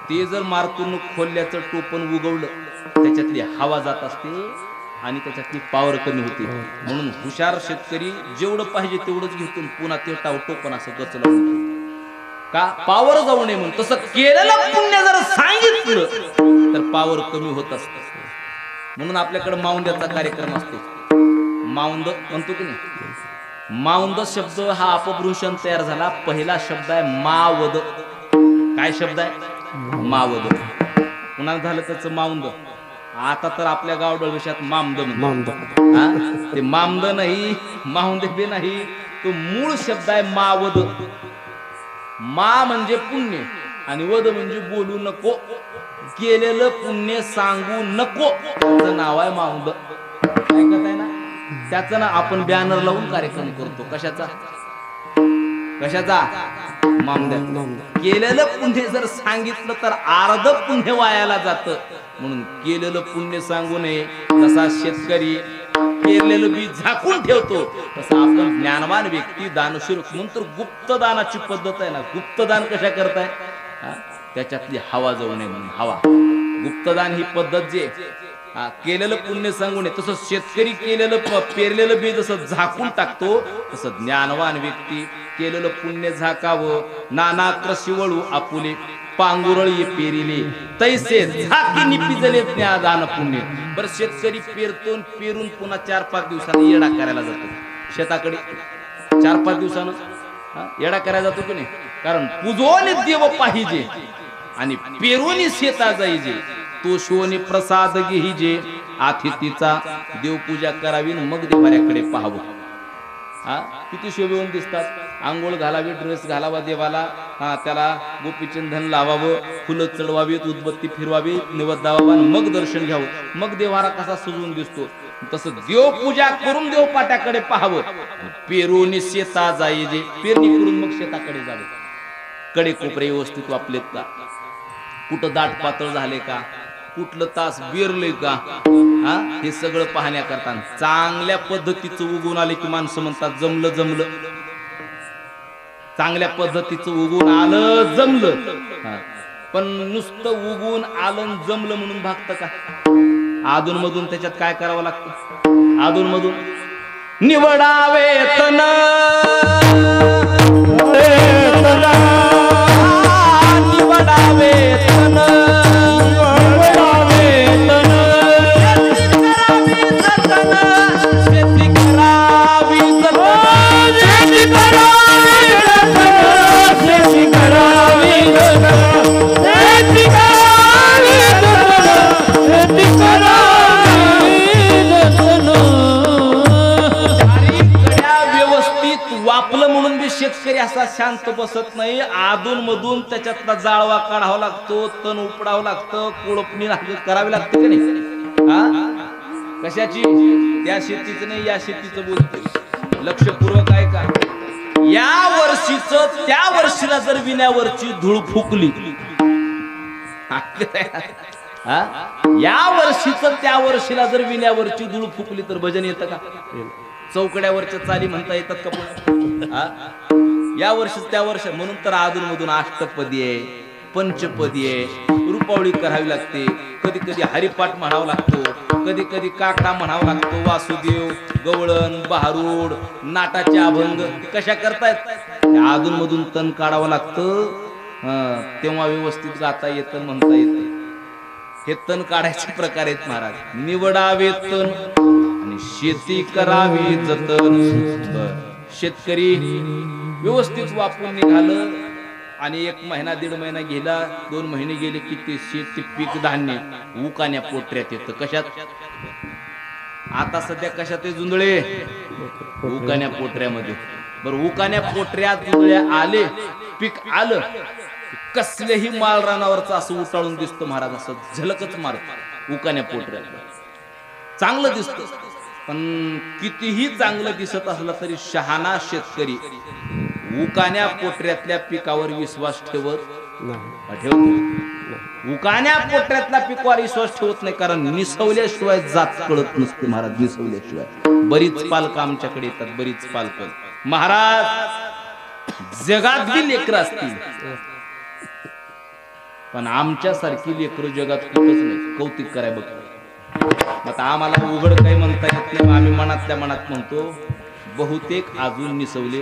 ते जर मारतून खोलल्याचं टोपण उगवलं त्याच्यातली हवा जात असते आणि त्याच्यातली पावर कमी होते. म्हणून हुशार शेतकरी जेवढं पाहिजे तेवढंच घेतो, पुन्हा ते टोपण असं गचलं का पावर जाऊ नये म्हणून. तसं केलेलं पुण्य जर सांगितलं तर पावर कमी होत असत. म्हणून आपल्याकडे माऊंद्याचा कार्यक्रम असतो. माऊंद म्हणतो की नाही, माऊंद शब्द हा अपभ्रंशन तयार झाला. पहिला शब्द आहे मावद. काय शब्द आहे? मावद. पुन्हा झालं त्याचं माऊंद. आता तर आपल्या गावडळ विषयात मामद म्हणतो. ते मामद नाही, माऊंद बी नाही, तो मूळ शब्द आहे मावद. मा म्हणजे पुण्य आणि वद म्हणजे बोलू नको, केलेलं पुण्य सांगू नको, त्याचं नाव आहे माऊंद. ऐकत आहे ना? त्याचं ना आपण बॅनर लावून कार्यक्रम करतो. कशाचा? मामद्यात. केलेलं पुण्य जर सांगितलं तर अर्ध पुण्य वायाला जातं. म्हणून केलेलं पुण्य सांगू नये. जसा शेतकरी पेरलेलं बी झाकून ठेवतो तसं आपण ज्ञानवान व्यक्ती दानशूर म्हणून तर गुप्तदानाची पद्धत आहे ना. गुप्तदान कशा करताय? त्याच्यातली हवा जाऊ नये म्हणून. हवा गुप्तदान ही पद्धत जे केलेलं पुण्य सांगू नये. तसं शेतकरी केलेलं पेरलेलं बी जसं झाकून टाकतो तसं ज्ञानवान व्यक्ती केलेलं पुण्य झाकावं. नाना कृषी वळू आपुले पांगुरळी पेरिले तैसे झाकी निपिजले दान पुण्य. बरं शेतकरी पेरतो, पेरून पुन्हा 4-5 दिवसांनी येडा करायला जातो शेताकडे. 4-5 दिवसानं येडा करायला जातो की नाही? कारण पूजोनी देव पाहिजे आणि पेरोनी शेता जाईजे. तो शोनी प्रसाद घेईजे. अतिथीचा देवपूजा करावी मग देवाऱ्याकडे पाहावं. किती शोभेवून दिसतात. आंघोळ घालावी, ड्रेस घालावा देवाला, त्याला गोपीचंदन लावावं, फुलं चढवावीत, उदबत्ती फिरवावी, निवद दावावा, मग दर्शन घ्यावं. मग देवारा कसा सजवून दिसतो. तसं देवपूजा करून देवपाट्याकडे पाहावं. पेरोनी शेता जाईजे. पेरणी करून मग शेताकडे जावे. कडे कोपरे व्यवस्थित वापलेत का? कुठं दाट पातळ झाले का, कुठलं तास बेरलंय का, हा हे सगळं पाहण्याकरता चांगल्या पद्धतीचं उगून आले की माणसं म्हणतात जमलं जमलं. चांगल्या पद्धतीचं उगून आलं जमलं. पण नुसतं उगून आलं जमलं म्हणून भागतं का? आधून मधून त्याच्यात काय करावं लागतं? आधून मधून निवडावे तन, निवडावे तन, शेती करावी जतन, शेती करावी जतन, शेती करावी जतन, शेती करावी जतन, शेती करावी जतन. व्यवस्थित वापलं म्हणून बी शेतकरी असा शांत बसत नाही. आधून मधून त्याच्यातला जाळवा काढावा लागतो, तण उपडावं लागतं, कोळपणी करावी लागते की नाही? हा कशाची? त्या शेतीचं नाही, या शेतीचं बोलतोय. लक्षपूर्वक आहे का? या वर्षीच त्या वर्षीला जर विण्यावरची धूळ फुकली, या वर्षीच त्या वर्षीला जर विण्यावरची धूळ फुकली तर भजन येतं का? चौकड्यावरच्या चाली म्हणता येतात का पण? या वर्षी त्या वर्ष म्हणून तर अधून मधून अष्टपदी आहे, पंचपदी आहे, रुपावळी करावी लागते. कधी कधी हरिपाठ म्हणावा लागतो, कधी कधी काकडा म्हणावा लागतो, वासुदेव, गवळण, बहारूड, नाटाचे अभंग. कशा करतायत? अधून मधून तण काढावं लागतं, तेव्हा व्यवस्थित गाता येतं, म्हणता येतं. हे तण काढायचे प्रकार आहेत महाराज. निवडावे तण आणि शेती करावी जतन. शेतकरी व्यवस्थित वापरून निघालं आणि 1 महिना 1.5 महिना गेला, 2 महिने गेले की ते शेती पीक धान्य उकाण्या पोटऱ्यात येतं. कशात? आता सध्या कशात आहे जुंधळे? उकाण्या पोटऱ्यामध्ये. बरं, उकाण्या पोटऱ्यात जुंधळे आले, पीक आलं, कसल्याही माल रानावरचं असं उटाळून दिसतं महाराज, असं झलकच मारत उकाण्या पोटऱ्यात. चांगलं दिसतं, पण कितीही चांगलं दिसत असलं तरी शहाणा शेतकरी उकाण्या पोटऱ्यातल्या पिकावर विश्वास ठेवतो. उकाण्या पोटऱ्यातल्या पिकावर विश्वास ठेवत नाही, कारण निसवल्याशिवाय जात कळत नसते महाराज. निसवल्याशिवाय. बरीच पालक आमच्याकडे येतात, बरीच पालक. महाराज, जगात बी लेकरं असतील, पण आमच्यासारखी लेकरं जगात कुठंच नाही. कौतिक कराय बघ. आता आम्हाला उघड काही म्हणता येत नाही, आम्ही मनातल्या मनात म्हणतो बहुतेक अजून निसवले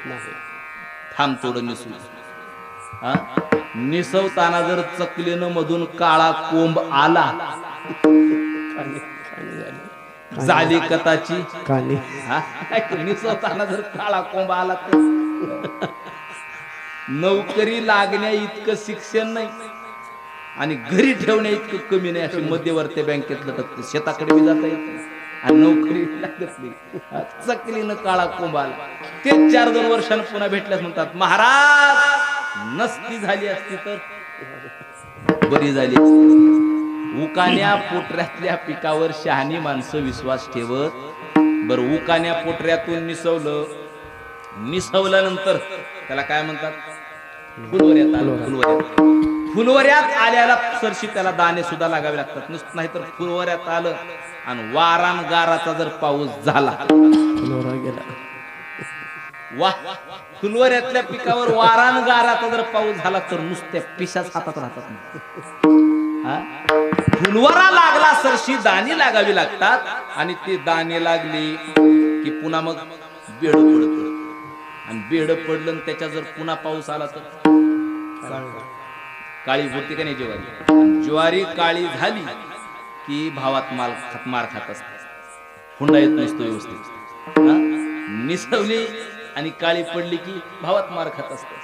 नाही. थांब थोडं निसू. निसवताना जर चकलेनं मधून काळा कोंब आला, झाली कथाची काली. निसवताना जर काळा कोंब आला तर नोकरी लागण्या इतकं शिक्षण नाही आणि घरी ठेवण्या इतकं कमी नाही. अशी मध्यवर्ती बँकेतलं तर शेताकडे बी जाता येत आणि नोकरी लागत नाही. चकलीनं काळा कोंब आला, ते 4-2 वर्षांनी पुन्हा भेटल्यास म्हणतात महाराज नसती झाली असती तर बरी झाली असती. उकाण्या पोटऱ्यातल्या पिकावर शहाणी माणसं विश्वास ठेवत. बरं, उकाण्या पोटऱ्यातून निसवल्यानंतर त्याला काय म्हणतात? फुलवऱ्यात आलं. फुलवऱ्यात आल्याला सरशी त्याला दाणे सुद्धा लागावे लागतात. नुसतं नाही तर फुलवऱ्यात आलं आणि वारान गाराचा जर पाऊस झाला, फुलवऱ्यातल्या पिकावर वारान गाराचा जर पाऊस झाला तर नुसत्या पिशाच हातात राहतात. फुलवरा लागला सरशी दाणे लागावी लागतात आणि ते दाणे लागले की पुन्हा मग बेड पडत आणि बेड पडलं आणि त्याच्या जर पुन्हा पाऊस आला तर काळी होती का नाही ज्वारी? ज्वारी काळी झाली की भावात मार खात असते, हुंडा येत नसतो व्यवस्थित. निसवली आणि काळी पडली की भावात मार खात असते.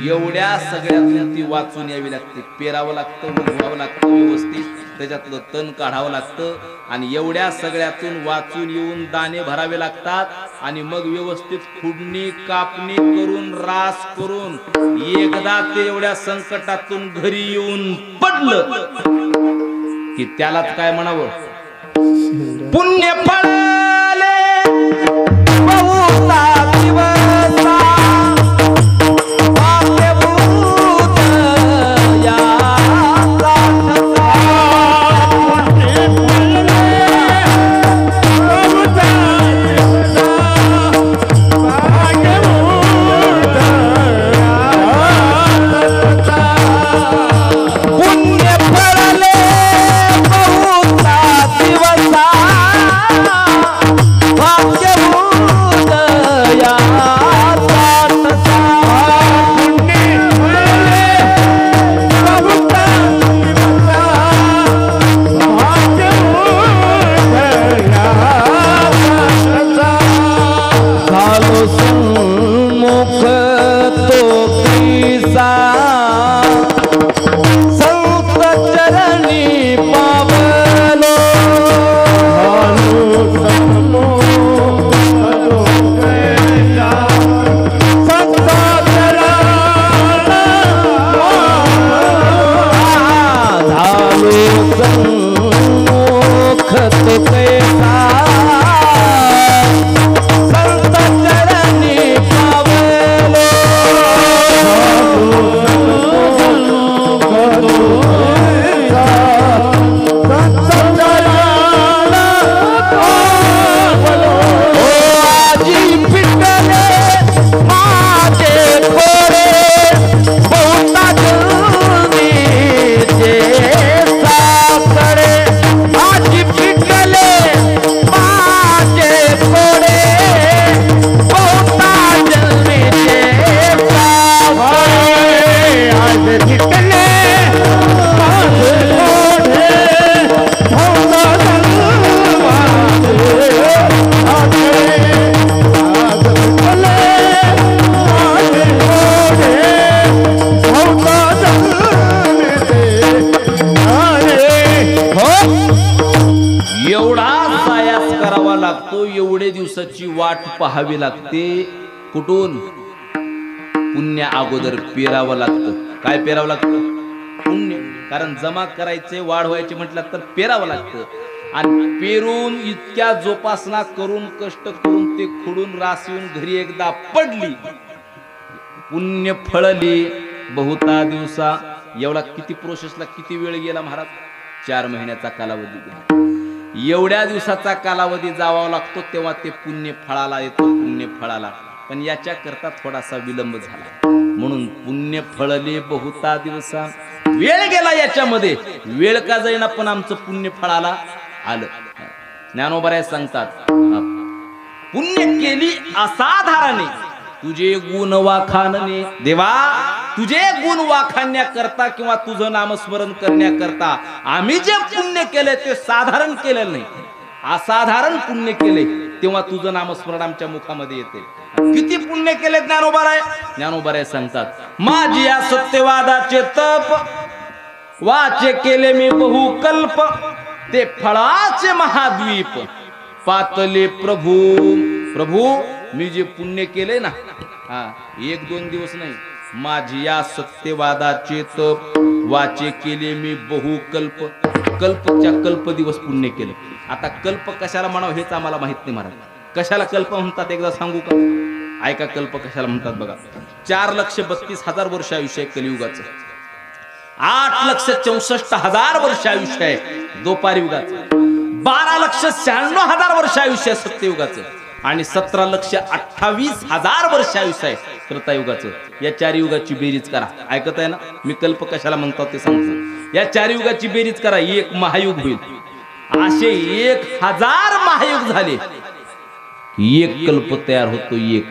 एवढ्या सगळ्यातून ती वाचून यावी लागते. पेरावं लागतं, उगवावं लागतं व्यवस्थित, त्याच्यातलं तण काढावं लागतं आणि एवढ्या सगळ्यातून वाचून येऊन दाणे भरावे लागतात आणि मग व्यवस्थित खुडणी कापणी करून रास करून एकदा ते एवढ्या संकटातून घरी येऊन पडलं की त्यालाच काय म्हणावं? पुण्य फळले बहुता दिवसा वाक्यभूत या लागतो, एवढे दिवसाची वाट पाहावी लागते. कुठून? पुण्य अगोदर पेरावं लागतं. काय पेरावं लागतं? पुण्य. कारण जमा करायचे, वाढ व्हायचे म्हटलं तर पेरावं लागतं. आणि पेरून इतक्या जोपासना करून कष्ट करून ते खुडून रास येऊन घरी एकदा पडली, पुण्य फळली. बहुता दिवसा. एवढा किती प्रोसेसला किती वेळ गेला महाराज? 4 महिन्याचा कालावधी गेला. एवढ्या दिवसाचा कालावधी जावा लागतो तेव्हा ते पुण्य फळाला येतो. पुण्य फळाला पण याच्या करता थोडासा विलंब झाला, म्हणून पुण्य फळले बहुता दिवसा. वेळ गेला याच्यामध्ये, वेळ का जाईना पण आमचं पुण्य फळाला आलं. ज्ञानोबराय सांगतात, पुण्य केली असाधाराने तुझे गुण वाखाणणे. देवा, तुझे गुण वाखाणण्याकरता किंवा तुझं नामस्मरण करण्याकरता आम्ही जे पुण्य केले ते साधारण केलेलं नाही, असाधारण पुण्य केले, तेव्हा तुझं नामस्मरण आमच्या मुखामध्ये येते. किती पुण्य केले ज्ञानोबराय? ज्ञानोबराय सांगतात, माझी या सत्यवादाचे तप वाचे केले मी बहुकल्प, ते फळाचे महाद्वीप पातले प्रभू. प्रभू, मी जे पुण्य केले ना, 1-2 दिवस नाही, माझी या सत्यवादाचे तप वाचे केले मी बहुकल्प. कल्पच्या कल्प दिवस पुण्य केले. आता कल्प कशाला म्हणावं हेच आम्हाला माहित नाही महाराज. कशाला कल्प म्हणतात एकदा सांगू का? ऐका, कल्प कशाला म्हणतात बघा. 4,32,000 वर्ष आयुष्य आहे कलियुगाचं. 8,64,000 वर्ष आयुष्य आहे द्वापार युगाचं. 12,96,000 वर्ष आयुष्य आहे सत्ययुगाचं. आणि 17,28,000 वर्ष आयुष्य आहे त्रेतायुगाचं. या 4 युगाची बेरीज करा. ऐकत आहे ना मी कल्प कशाला म्हणतात ते सांगतो. या 4 युगाची बेरीज करा, एक महायुग होईल. असे 1,000 महायुग झाले, एक कल्प तयार होतो. एक.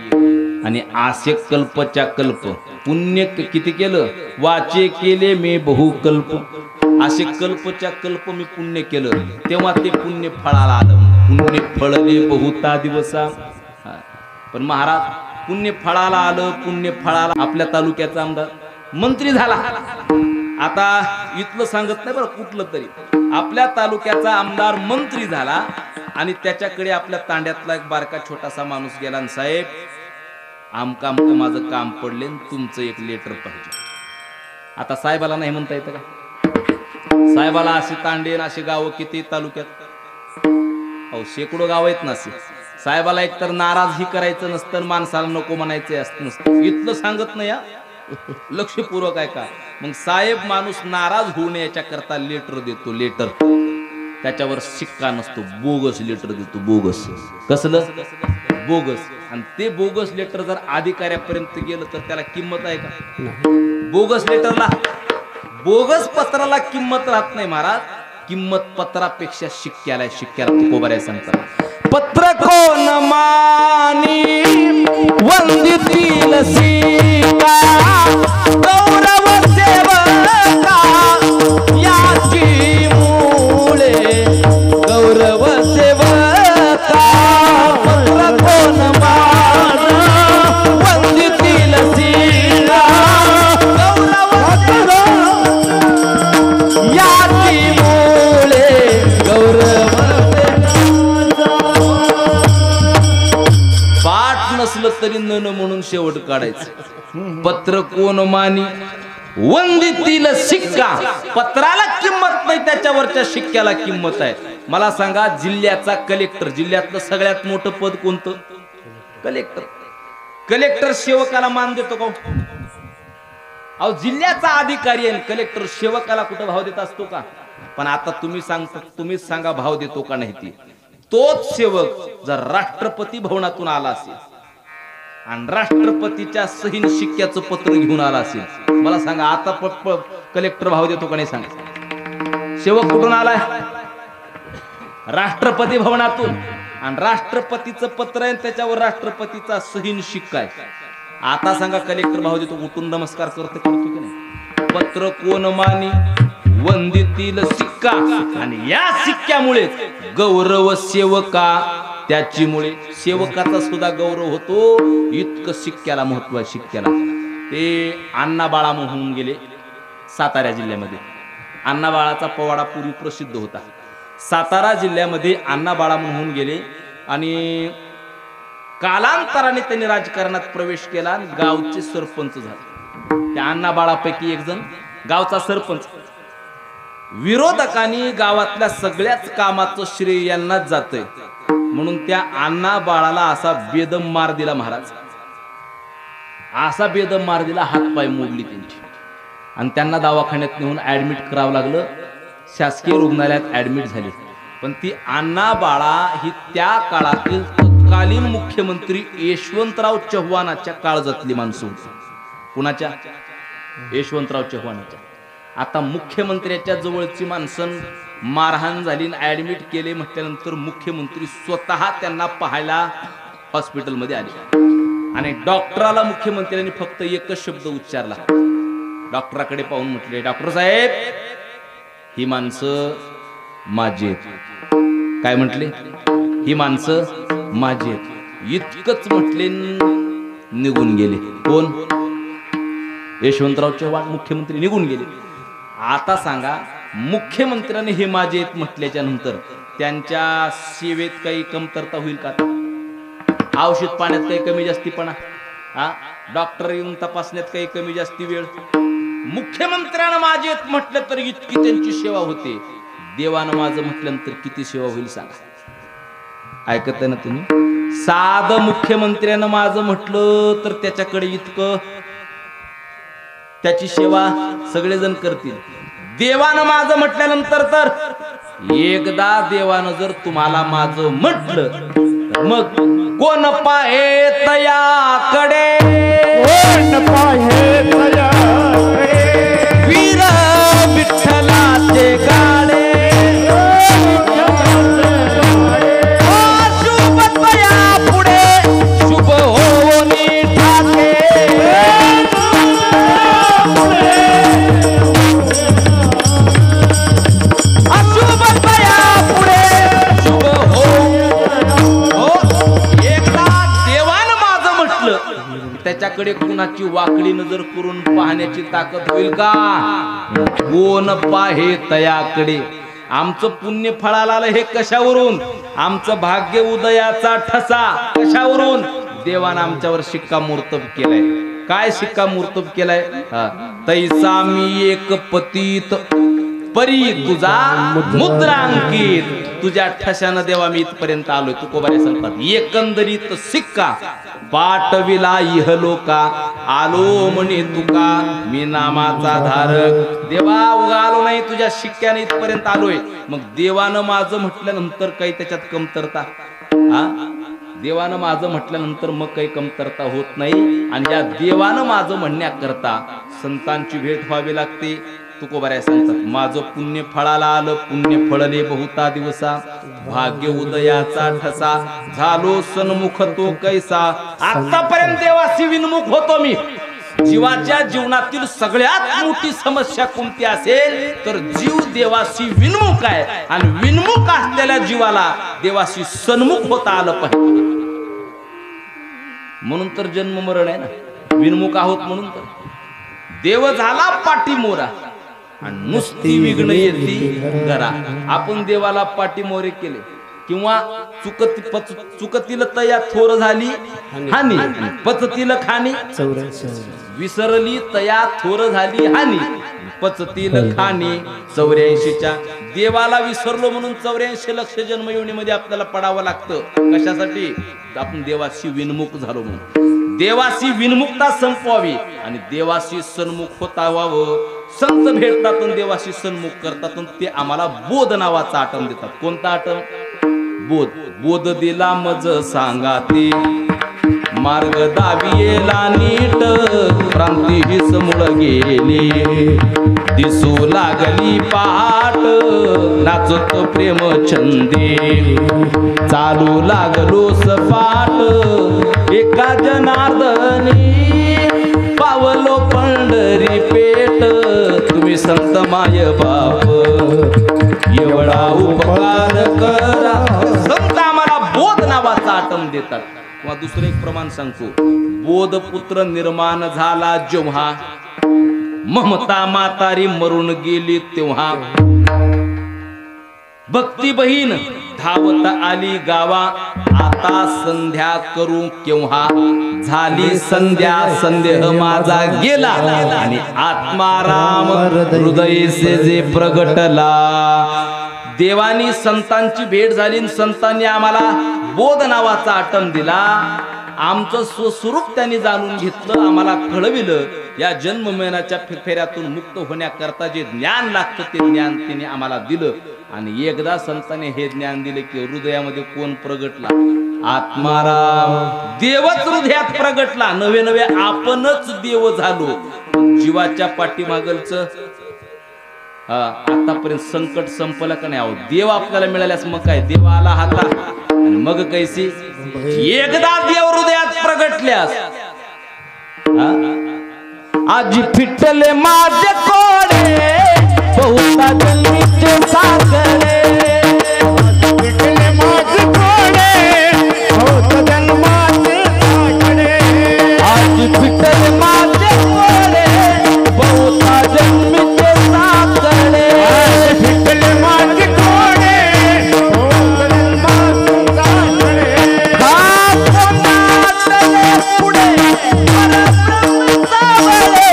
आणि असे कल्पच्या कल्प पुण्य किती केलं? वाचे केले मी बहुकल्प. असे कल्पच्या कल्प मी पुण्य केलं, तेव्हा ते पुण्य फळाला आलं. पुण्य फळले बहुता दिवसा. पण महाराज, पुण्य फळाला आलं, पुण्य फळाला. आपल्या तालुक्याचा आमदार मंत्री झाला. आता इथलं सांगत नाही बरं, कुठलं तरी आपल्या तालुक्याचा आमदार मंत्री झाला. आणि त्याच्याकडे आपल्या तांड्यातला एक बारका छोटासा माणूस गेला, आणि साहेब, आमका माझं काम पडले, तुमचं एक लेटर पाहिजे. आता साहेबाला नाही म्हणता येतं का? साहेबाला असे तांडे असे गाव किती तालुक्यात? अहो, शेकडो गाव आहेत ना असे. साहेबाला एकतर नाराजही करायचं नसतं, माणसाला नको म्हणायचं नसतं. इथलं सांगत नाही, लक्षपूर्वक आहे का? मग साहेब माणूस नाराज होऊ नये याच्या करता लेटर देतो. लेटर त्याच्यावर शिक्का नसतो, बोगस लेटर देतो. बोगस. कसलं? बोगस. आणि ते बोगस लेटर जर अधिकाऱ्यापर्यंत गेलं तर त्याला किंमत आहे का? बोगस लेटरला, बोगस पत्राला किंमत राहत नाही महाराज. किंमत पत्रापेक्षा शिक्क्याला. शिक्क्याला तुकोबाराय सांगतात, पत्र कोण मानी वंदितील सिक्का, गौरव सेवका याची मूळे. गौरव सेवका, पत्र कोण मान वंदितील सिक्का, गौरव याची मूळे. गौरव नसलं तरी न म्हणून शेवट काढायचं. पत्र कोण मानी वंदितील सिक्का. पत्राला किंमत नाही, त्याच्यावरच्या शिक्क्याला किंमत आहे. मला सांगा, जिल्ह्याचा कलेक्टर, जिल्ह्यातलं सगळ्यात मोठं पद कोणतं? कलेक्टर. कलेक्टर सेवकाला मान देतो का? अहो, जिल्ह्याचा अधिकारी आहे कलेक्टर, सेवकाला कुठं भाव देत असतो का? पण आता तुम्हीच सांगा भाव देतो का नाही ती. तोच सेवक जर राष्ट्रपती भवनातून आला असेल आणि राष्ट्रपतीच्या सहीन शिक्क्याचं पत्र घेऊन आला असेल, मला सांगा आता कलेक्टर भाव देतो का नाही? सांगा. सेवक कुठून आलाय? राष्ट्रपती भवनातून. आणि राष्ट्रपतीचं पत्र आहे, त्याच्यावर राष्ट्रपतीचा सहीन शिक्का आहे. आता सांगा कलेक्टर भाव देतो? उठून नमस्कार करतो की नाही? पत्र कोण मानी वंदितील सिक्का. आणि या सिक्क्यामुळे गौरव सेवका, त्याची मुळे सेवकाचा सुद्धा गौरव होतो. इतकं शिक्क्याला महत्व आहे. शिक्क्याला ते अण्णा बाळा होऊन गेले सातारा जिल्ह्यामध्ये. अण्णा बाळाचा पवाडा पूर्वी प्रसिद्ध होता. सातारा जिल्ह्यामध्ये अण्णा बाळा होऊन गेले. आणि कालांतराने त्यांनी राजकारणात प्रवेश केला आणि गावचे सरपंच झाले. त्या अण्णा बाळापैकी एक जण गावचा सरपंच. विरोधकांनी गावातल्या सगळ्याच कामाचं श्रेय यांनाच जातंय म्हणून त्या अण्णा बाळाला असा बेदम मार दिला महाराज. असा बेदम मार दिला, हातपाय मोडली त्यांची आणि त्यांना दवाखान्यात नेऊन ऍडमिट करावं लागलं. शासकीय रुग्णालयात ऍडमिट झाले. पण ती अण्णा बाळा ही त्या काळातील तत्कालीन मुख्यमंत्री यशवंतराव चव्हाणाच्या काळजातली माणसं होती. कुणाच्या? यशवंतराव चव्हाणाच्या. आता मुख्यमंत्र्याच्या जवळची माणसं मारहाण झाली आणि ऍडमिट केले म्हटल्यानंतर मुख्यमंत्री स्वतः त्यांना पाहायला हॉस्पिटलमध्ये आले आणि डॉक्टराला मुख्यमंत्र्यांनी फक्त एकच शब्द उच्चारला. डॉक्टराकडे पाहून म्हटले, डॉक्टर साहेब ही माणसं माझी आहेत. काय म्हटले? ही माणसं माझी आहेत. इतकंच म्हटले, निघून गेले. कोण? यशवंतराव चव्हाण मुख्यमंत्री निघून गेले. आता सांगा, मुख्यमंत्र्याने हे माझे आहेत म्हटल्याच्या नंतर त्यांच्या सेवेत काही कमतरता होईल का? औषध पाण्यात काही कमी जास्तीपणा, डॉक्टर येऊन तपासण्यात काही कमी जास्ती वेळ. मुख्यमंत्र्यानं माझे आहेत म्हटलं तर इतकी त्यांची सेवा होते. देवानं माझं म्हटल्यानंतर किती सेवा होईल सांगा. ऐकत आहे ना तुम्ही? साध मुख्यमंत्र्यानं माझं म्हटलं तर त्याच्याकडे इतकं त्याची सेवा सगळेजण करतील. देवानं माझं म्हटल्यानंतर तर एकदा देवानं जर तुम्हाला माझं म्हटलं तर मग कोण पाहे तयाकडे, कोण पाहे तयाकडे, वीर विठ्ठलाचे गाडे, शुभ तया पुढे शुभ होनी ठाके, अशुभ तया पुढे शुभ हो. एकदा देवानं माझं म्हटलं त्याच्याकडे कुणाची वाकडी नजर करून पाहण्याची ताकद होईल का? कोण पाहे तयाकडे. आमचं पुण्य फळाला आलं हे कशावरून? आमचं भाग्य उदयाचा ठसा कशावरून? देवानं आमच्यावर शिक्कामोर्तब केलाय. काय शिक्कामोर्तब केलाय? तैसा मी एक पतित परी तुझा मुद्रांकित. तुझ्या ठशानं देवा मी इथपर्यंत आलोय. तुकोबारे सांगतात, एकंदरीत सिक्का पाठविला इहलोका, आलो म्हणे तुका मी नामाचा धारक. देवा उगा आलो नाही, तुझ्या शिक्क्याने इथपर्यंत आलोय. मग देवानं माझं म्हटल्यानंतर काही त्याच्यात कमतरता? देवानं माझं म्हटल्यानंतर मग काही कमतरता होत नाही. आणि या देवानं माझं म्हणण्याकरता संतांची भेट व्हावी लागते. तुकोबाऱ्या सांगतात, माझं पुण्य फळाला आलं, पुण्य फळले बहुता दिवसा, भाग्य उदयाचा ठसा, झालो सन्मुख तो कैसा. आतापर्यंत देवाशी विनमुख होतो मी. जीवाच्या जीवनातील सगळ्यात मोठी समस्या कोणती असेल तर जीव देवाशी विनमुख आहे. आणि विनमुख असलेल्या जीवाला देवाशी सन्मुख होता आलं पाहिजे. म्हणून तर जन्म मरण आहे ना, विनमुख आहोत म्हणून तर. देव झाला पाठी मोरा आणि नुसती विघ्न येती घरा. आपण देवाला पाठी मोरे केले किंवा चुकतील तया थोर झाली हानी, पचतील खाणी विसरली तया थोर झाली हानी, पचतील खाणी 84च्या. देवाला विसरलो म्हणून 84 लक्ष जन्मयोनीमध्ये आपल्याला पडावं लागतं. कशासाठी? आपण देवाशी विनमुख झालो म्हणून. देवाशी विनमुखता संपवावी आणि देवाशी सन्मुख होता व्हावं. संत भेटतात आणि देवाशी सन्मुख करतात आणि ते आम्हाला बोध नावाचा आटम देतात. कोणता आटम? बोध. बोध दिला मज सांगा ते, मार्ग दावियेला नीट, प्रांती हिस मुळ गेली, दिसू लागली पाट, नाचत प्रेम छंदे, चालू लागलो सपाट, एका जनार्दनी पावलो पंढरी पेट, तुम्ही संत माय बाप एवढा उपकार करा. संत आम्हाला बोध नावाचा आटम देतात. किंवा दुसरं एक प्रमाण सांगतो, बोध पुत्र निर्माण झाला जेव्हा, ममता मातारी मरून गेली तेव्हा, भक्ती बहीण धावत आली गावा, आता संध्या करू केव्हा, झाली संध्या संदेह माझा गेला, आणि आत्माराम हृदयसे जे प्रगटला. देवानी संतांची भेट झाली, संतांनी आम्हाला बोध नावाचा आटम दिला. आमचं स्वस्वरूप त्यांनी जाणून घेतलं, आम्हाला कळविलं. या जन्ममरणाच्या फेऱ्यातून मुक्त होण्याकरता जे ज्ञान लागतं ते ज्ञान त्यांनी आम्हाला दिलं. आणि एकदा संतांनी हे ज्ञान दिलं की हृदयामध्ये कोण प्रगटला? आत्माराम. देवच हृदयात प्रगटला. नवे नवे आपणच देव झालो. जीवाच्या पाठीमागलचं आतापर्यंत संकट संपलं का नाही? अहो देव आपल्याला मिळाल्यास मग काय, देव आला हाता आणि मग कैसी एकदा देव हृदयात प्रगटल्यास. आजी फिटले माझे कोडे, बहुता जन्मीचे सागरे. फिटले माझे कोडे, बहुत जन्माचे सागरे. आजी फिटले माझे कोडे, बहुता जन्मीचे सागरे. फिटले माझे कोडे, बहुत जन्माचे सागरे. पुढे परब्रह्म सावळे,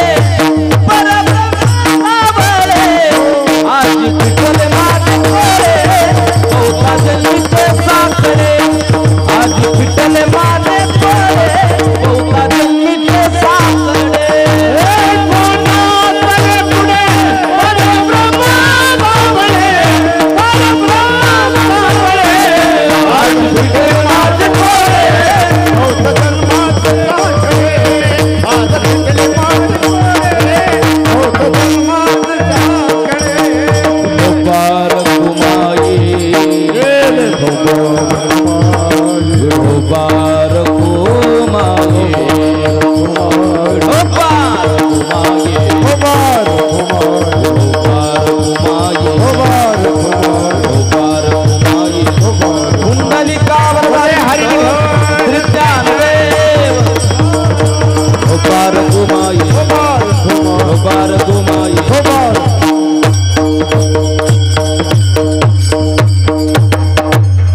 परब्रह्म सावळे. आजी फिटले माझे कोडे, बहुता जन्मीचे सागरे. आजी फिटले माझे कोडे, बहुता जन्मीचे सागरे.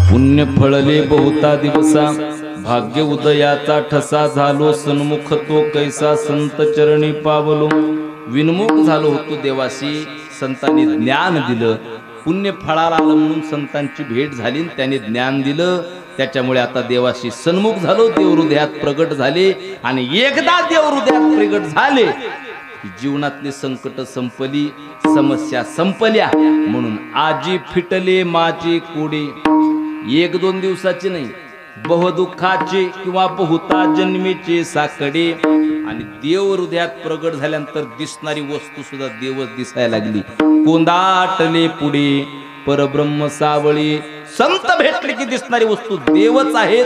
पुण्य फळले बहुता दिवसा, भाग्य उदयाचा ठसा झालो सन्मुख तो कैसा, संत चरणी पावलो. विनमुख झालो होतो देवाशी, संतांनी ज्ञान दिलं. पुण्य फळाला आलं म्हणून संतांची भेट झाली, त्यांनी ज्ञान दिलं. त्याच्यामुळे आता देवाशी सन्मुख झालो, देव हृदयात प्रगट झाले. आणि एकदा देव हृदयात प्रगट झाले की जीवनातली संकट संपली, समस्या संपल्या. म्हणून आजी फिटले माझे कोडे. एक दोन दिवसाचे नाही, बहुदुःखाचे किंवा बहुता जन्मीचे साकडे. आणि देव हृदयात प्रगट झाल्यानंतर दिसणारी वस्तू सुद्धा देवच दिसायला लागली. कोंदाटले पुढे परब्रह्म सावळी. संत भेटले की दिसणारी वस्तू देवच आहेत,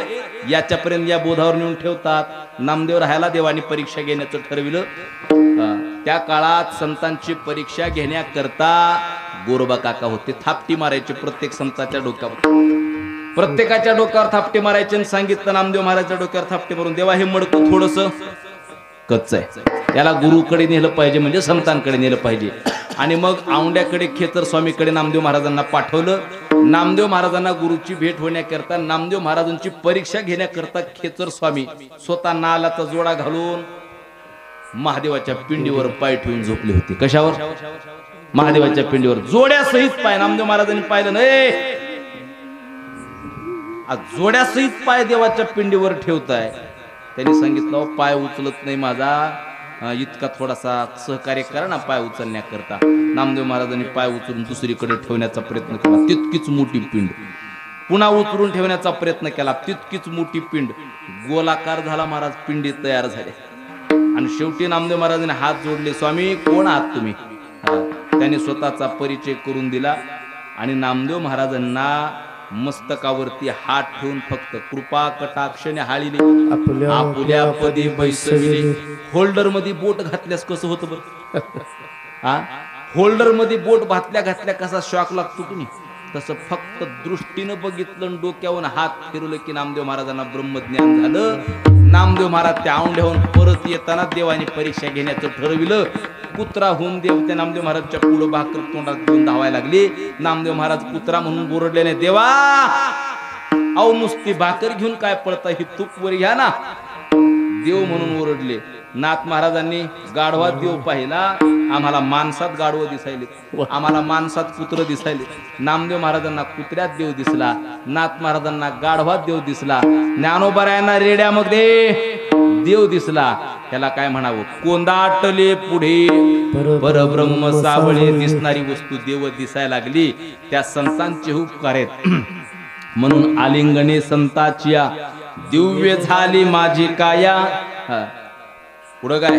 याच्यापर्यंत या बोधावर नेऊन ठेवतात. नामदेव राहायला देवानी परीक्षा घेण्याचं ठरविलं. त्या काळात संतांची परीक्षा घेण्याकरता गोरोबा काका होते. थापटी मारायचे प्रत्येक संतांच्या डोक्यावर, प्रत्येकाच्या डोक्यावर थापटे मारायचे. आणि सांगितलं नामदेव महाराजच्या डोक्यावर थापटे मारून, देवा हे मडकं थोडस कच्च आहे, त्याला गुरुकडे नेलं पाहिजे, म्हणजे संतांकडे नेलं पाहिजे. आणि मग औंड्याकडे खेतर स्वामीकडे नामदेव महाराजांना पाठवलं. नामदेव महाराजांना गुरुची भेट होण्याकरता, नामदेव महाराजांची परीक्षा घेण्याकरता खेतर स्वामी स्वतः नालाचा जोडा घालून महादेवाच्या पिंडीवर पाय ठेवून झोपले होते. कशावर? महादेवाच्या पिंडीवर जोड्यासहित पाय. नामदेव महाराजांनी पाहिलं नाही, जोड्यासहित पाय देवाच्या पिंडीवर ठेवताय. त्यांनी सांगितलं पाय उचलत नाही माझा, इतका थोडासा सहकार्य करा ना पाय उचलण्याकरता. नामदेव महाराजांनी पाय उचलून दुसरीकडे ठेवण्याचा प्रयत्न केला, तितकीच मोठी पिंड. पुन्हा उचलून ठेवण्याचा प्रयत्न केला, तितकीच मोठी पिंड. गोलाकार झाला महाराज, पिंडी तयार झाली. आणि शेवटी नामदेव महाराजांनी हात जोडले, स्वामी कोण आहात तुम्ही? त्यांनी स्वतःचा परिचय करून दिला. आणि नामदेव महाराजांना मस्तकावरती हात ठेवून फक्त कृपा कटाक्षाने हाळीले, आपुल्या पदी बैसविले. होल्डर मध्ये बोट घातल्यास कसं होतं बरं? होल्डर मध्ये बोट घातल्या घातल्या कसा शॉक लागतो तुम्ही? तसं फक्त दृष्टीनं बघितलं आणि डोक्यावरून हात फिरवलं की नामदेव महाराजांना ब्रह्मज्ञान झालं. नामदेव महाराज त्या औंढ्याहून परत येताना देवाने परीक्षा घेण्याचं ठरविलं. कुत्रा होऊन देव त्या नामदेव महाराजच्या पुढं भाकर तोंडात घेऊन धावायला लागले. नामदेव महाराज कुत्रा म्हणून ओरडले नाही, देवा अहो नुसती भाकर घेऊन काय पळता, ही तूप वर घ्या ना, देव म्हणून ओरडले. नाथ महाराजांनी गाढवा देव पाहिला, आम्हाला माणसात गाढवं दिसायले, आम्हाला माणसात कुत्र दिसायले. नामदेव महाराजांना कुत्र्यात देव दिसला, नाथ महाराजांना गाढवात देव दिसला, ज्ञानोबरायांना रेड्यामध्ये देव दिसला. त्याला काय म्हणावं, कोंदाटले पुढे परब्रह्म सावळे दिसणारी वस्तू देव दिसायला लागली. त्या संतांचे उपकार आहेत. म्हणून आलिंगणे संताचिया दिव्य झाली माझी काया. पुढं काय,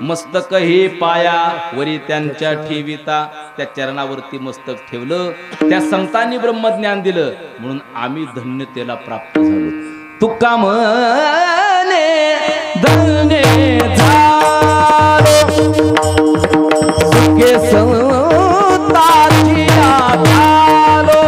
मस्तक हे पाया वरी त्यांच्या ठेविता, त्या चरणावरती मस्तक ठेवलं. त्या संतांनी ब्रह्मज्ञान दिलं म्हणून आम्ही धन्यतेला प्राप्त झालो. तुका म्हणे धन्य झालो सुखे संताची आलो.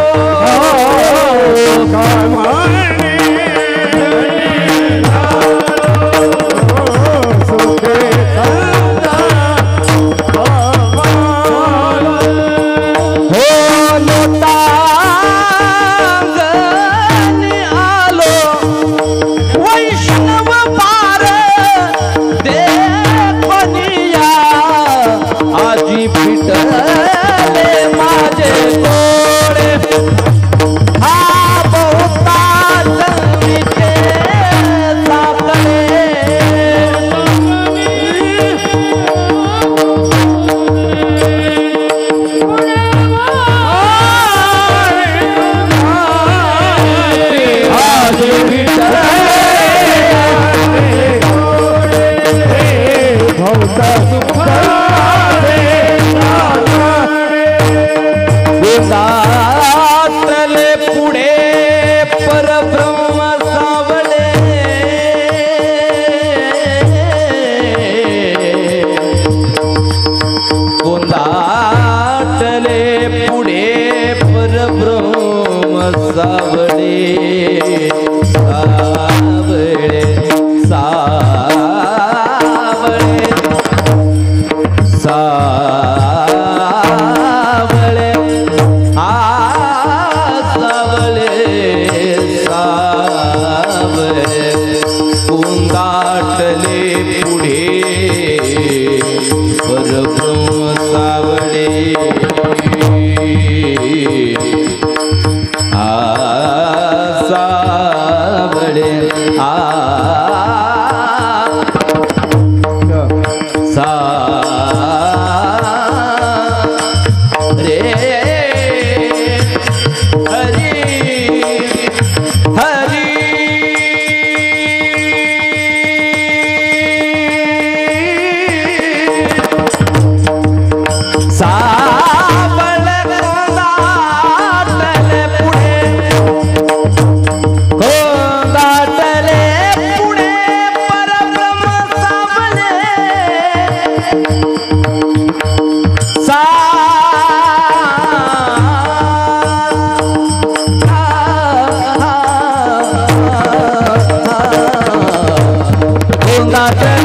Not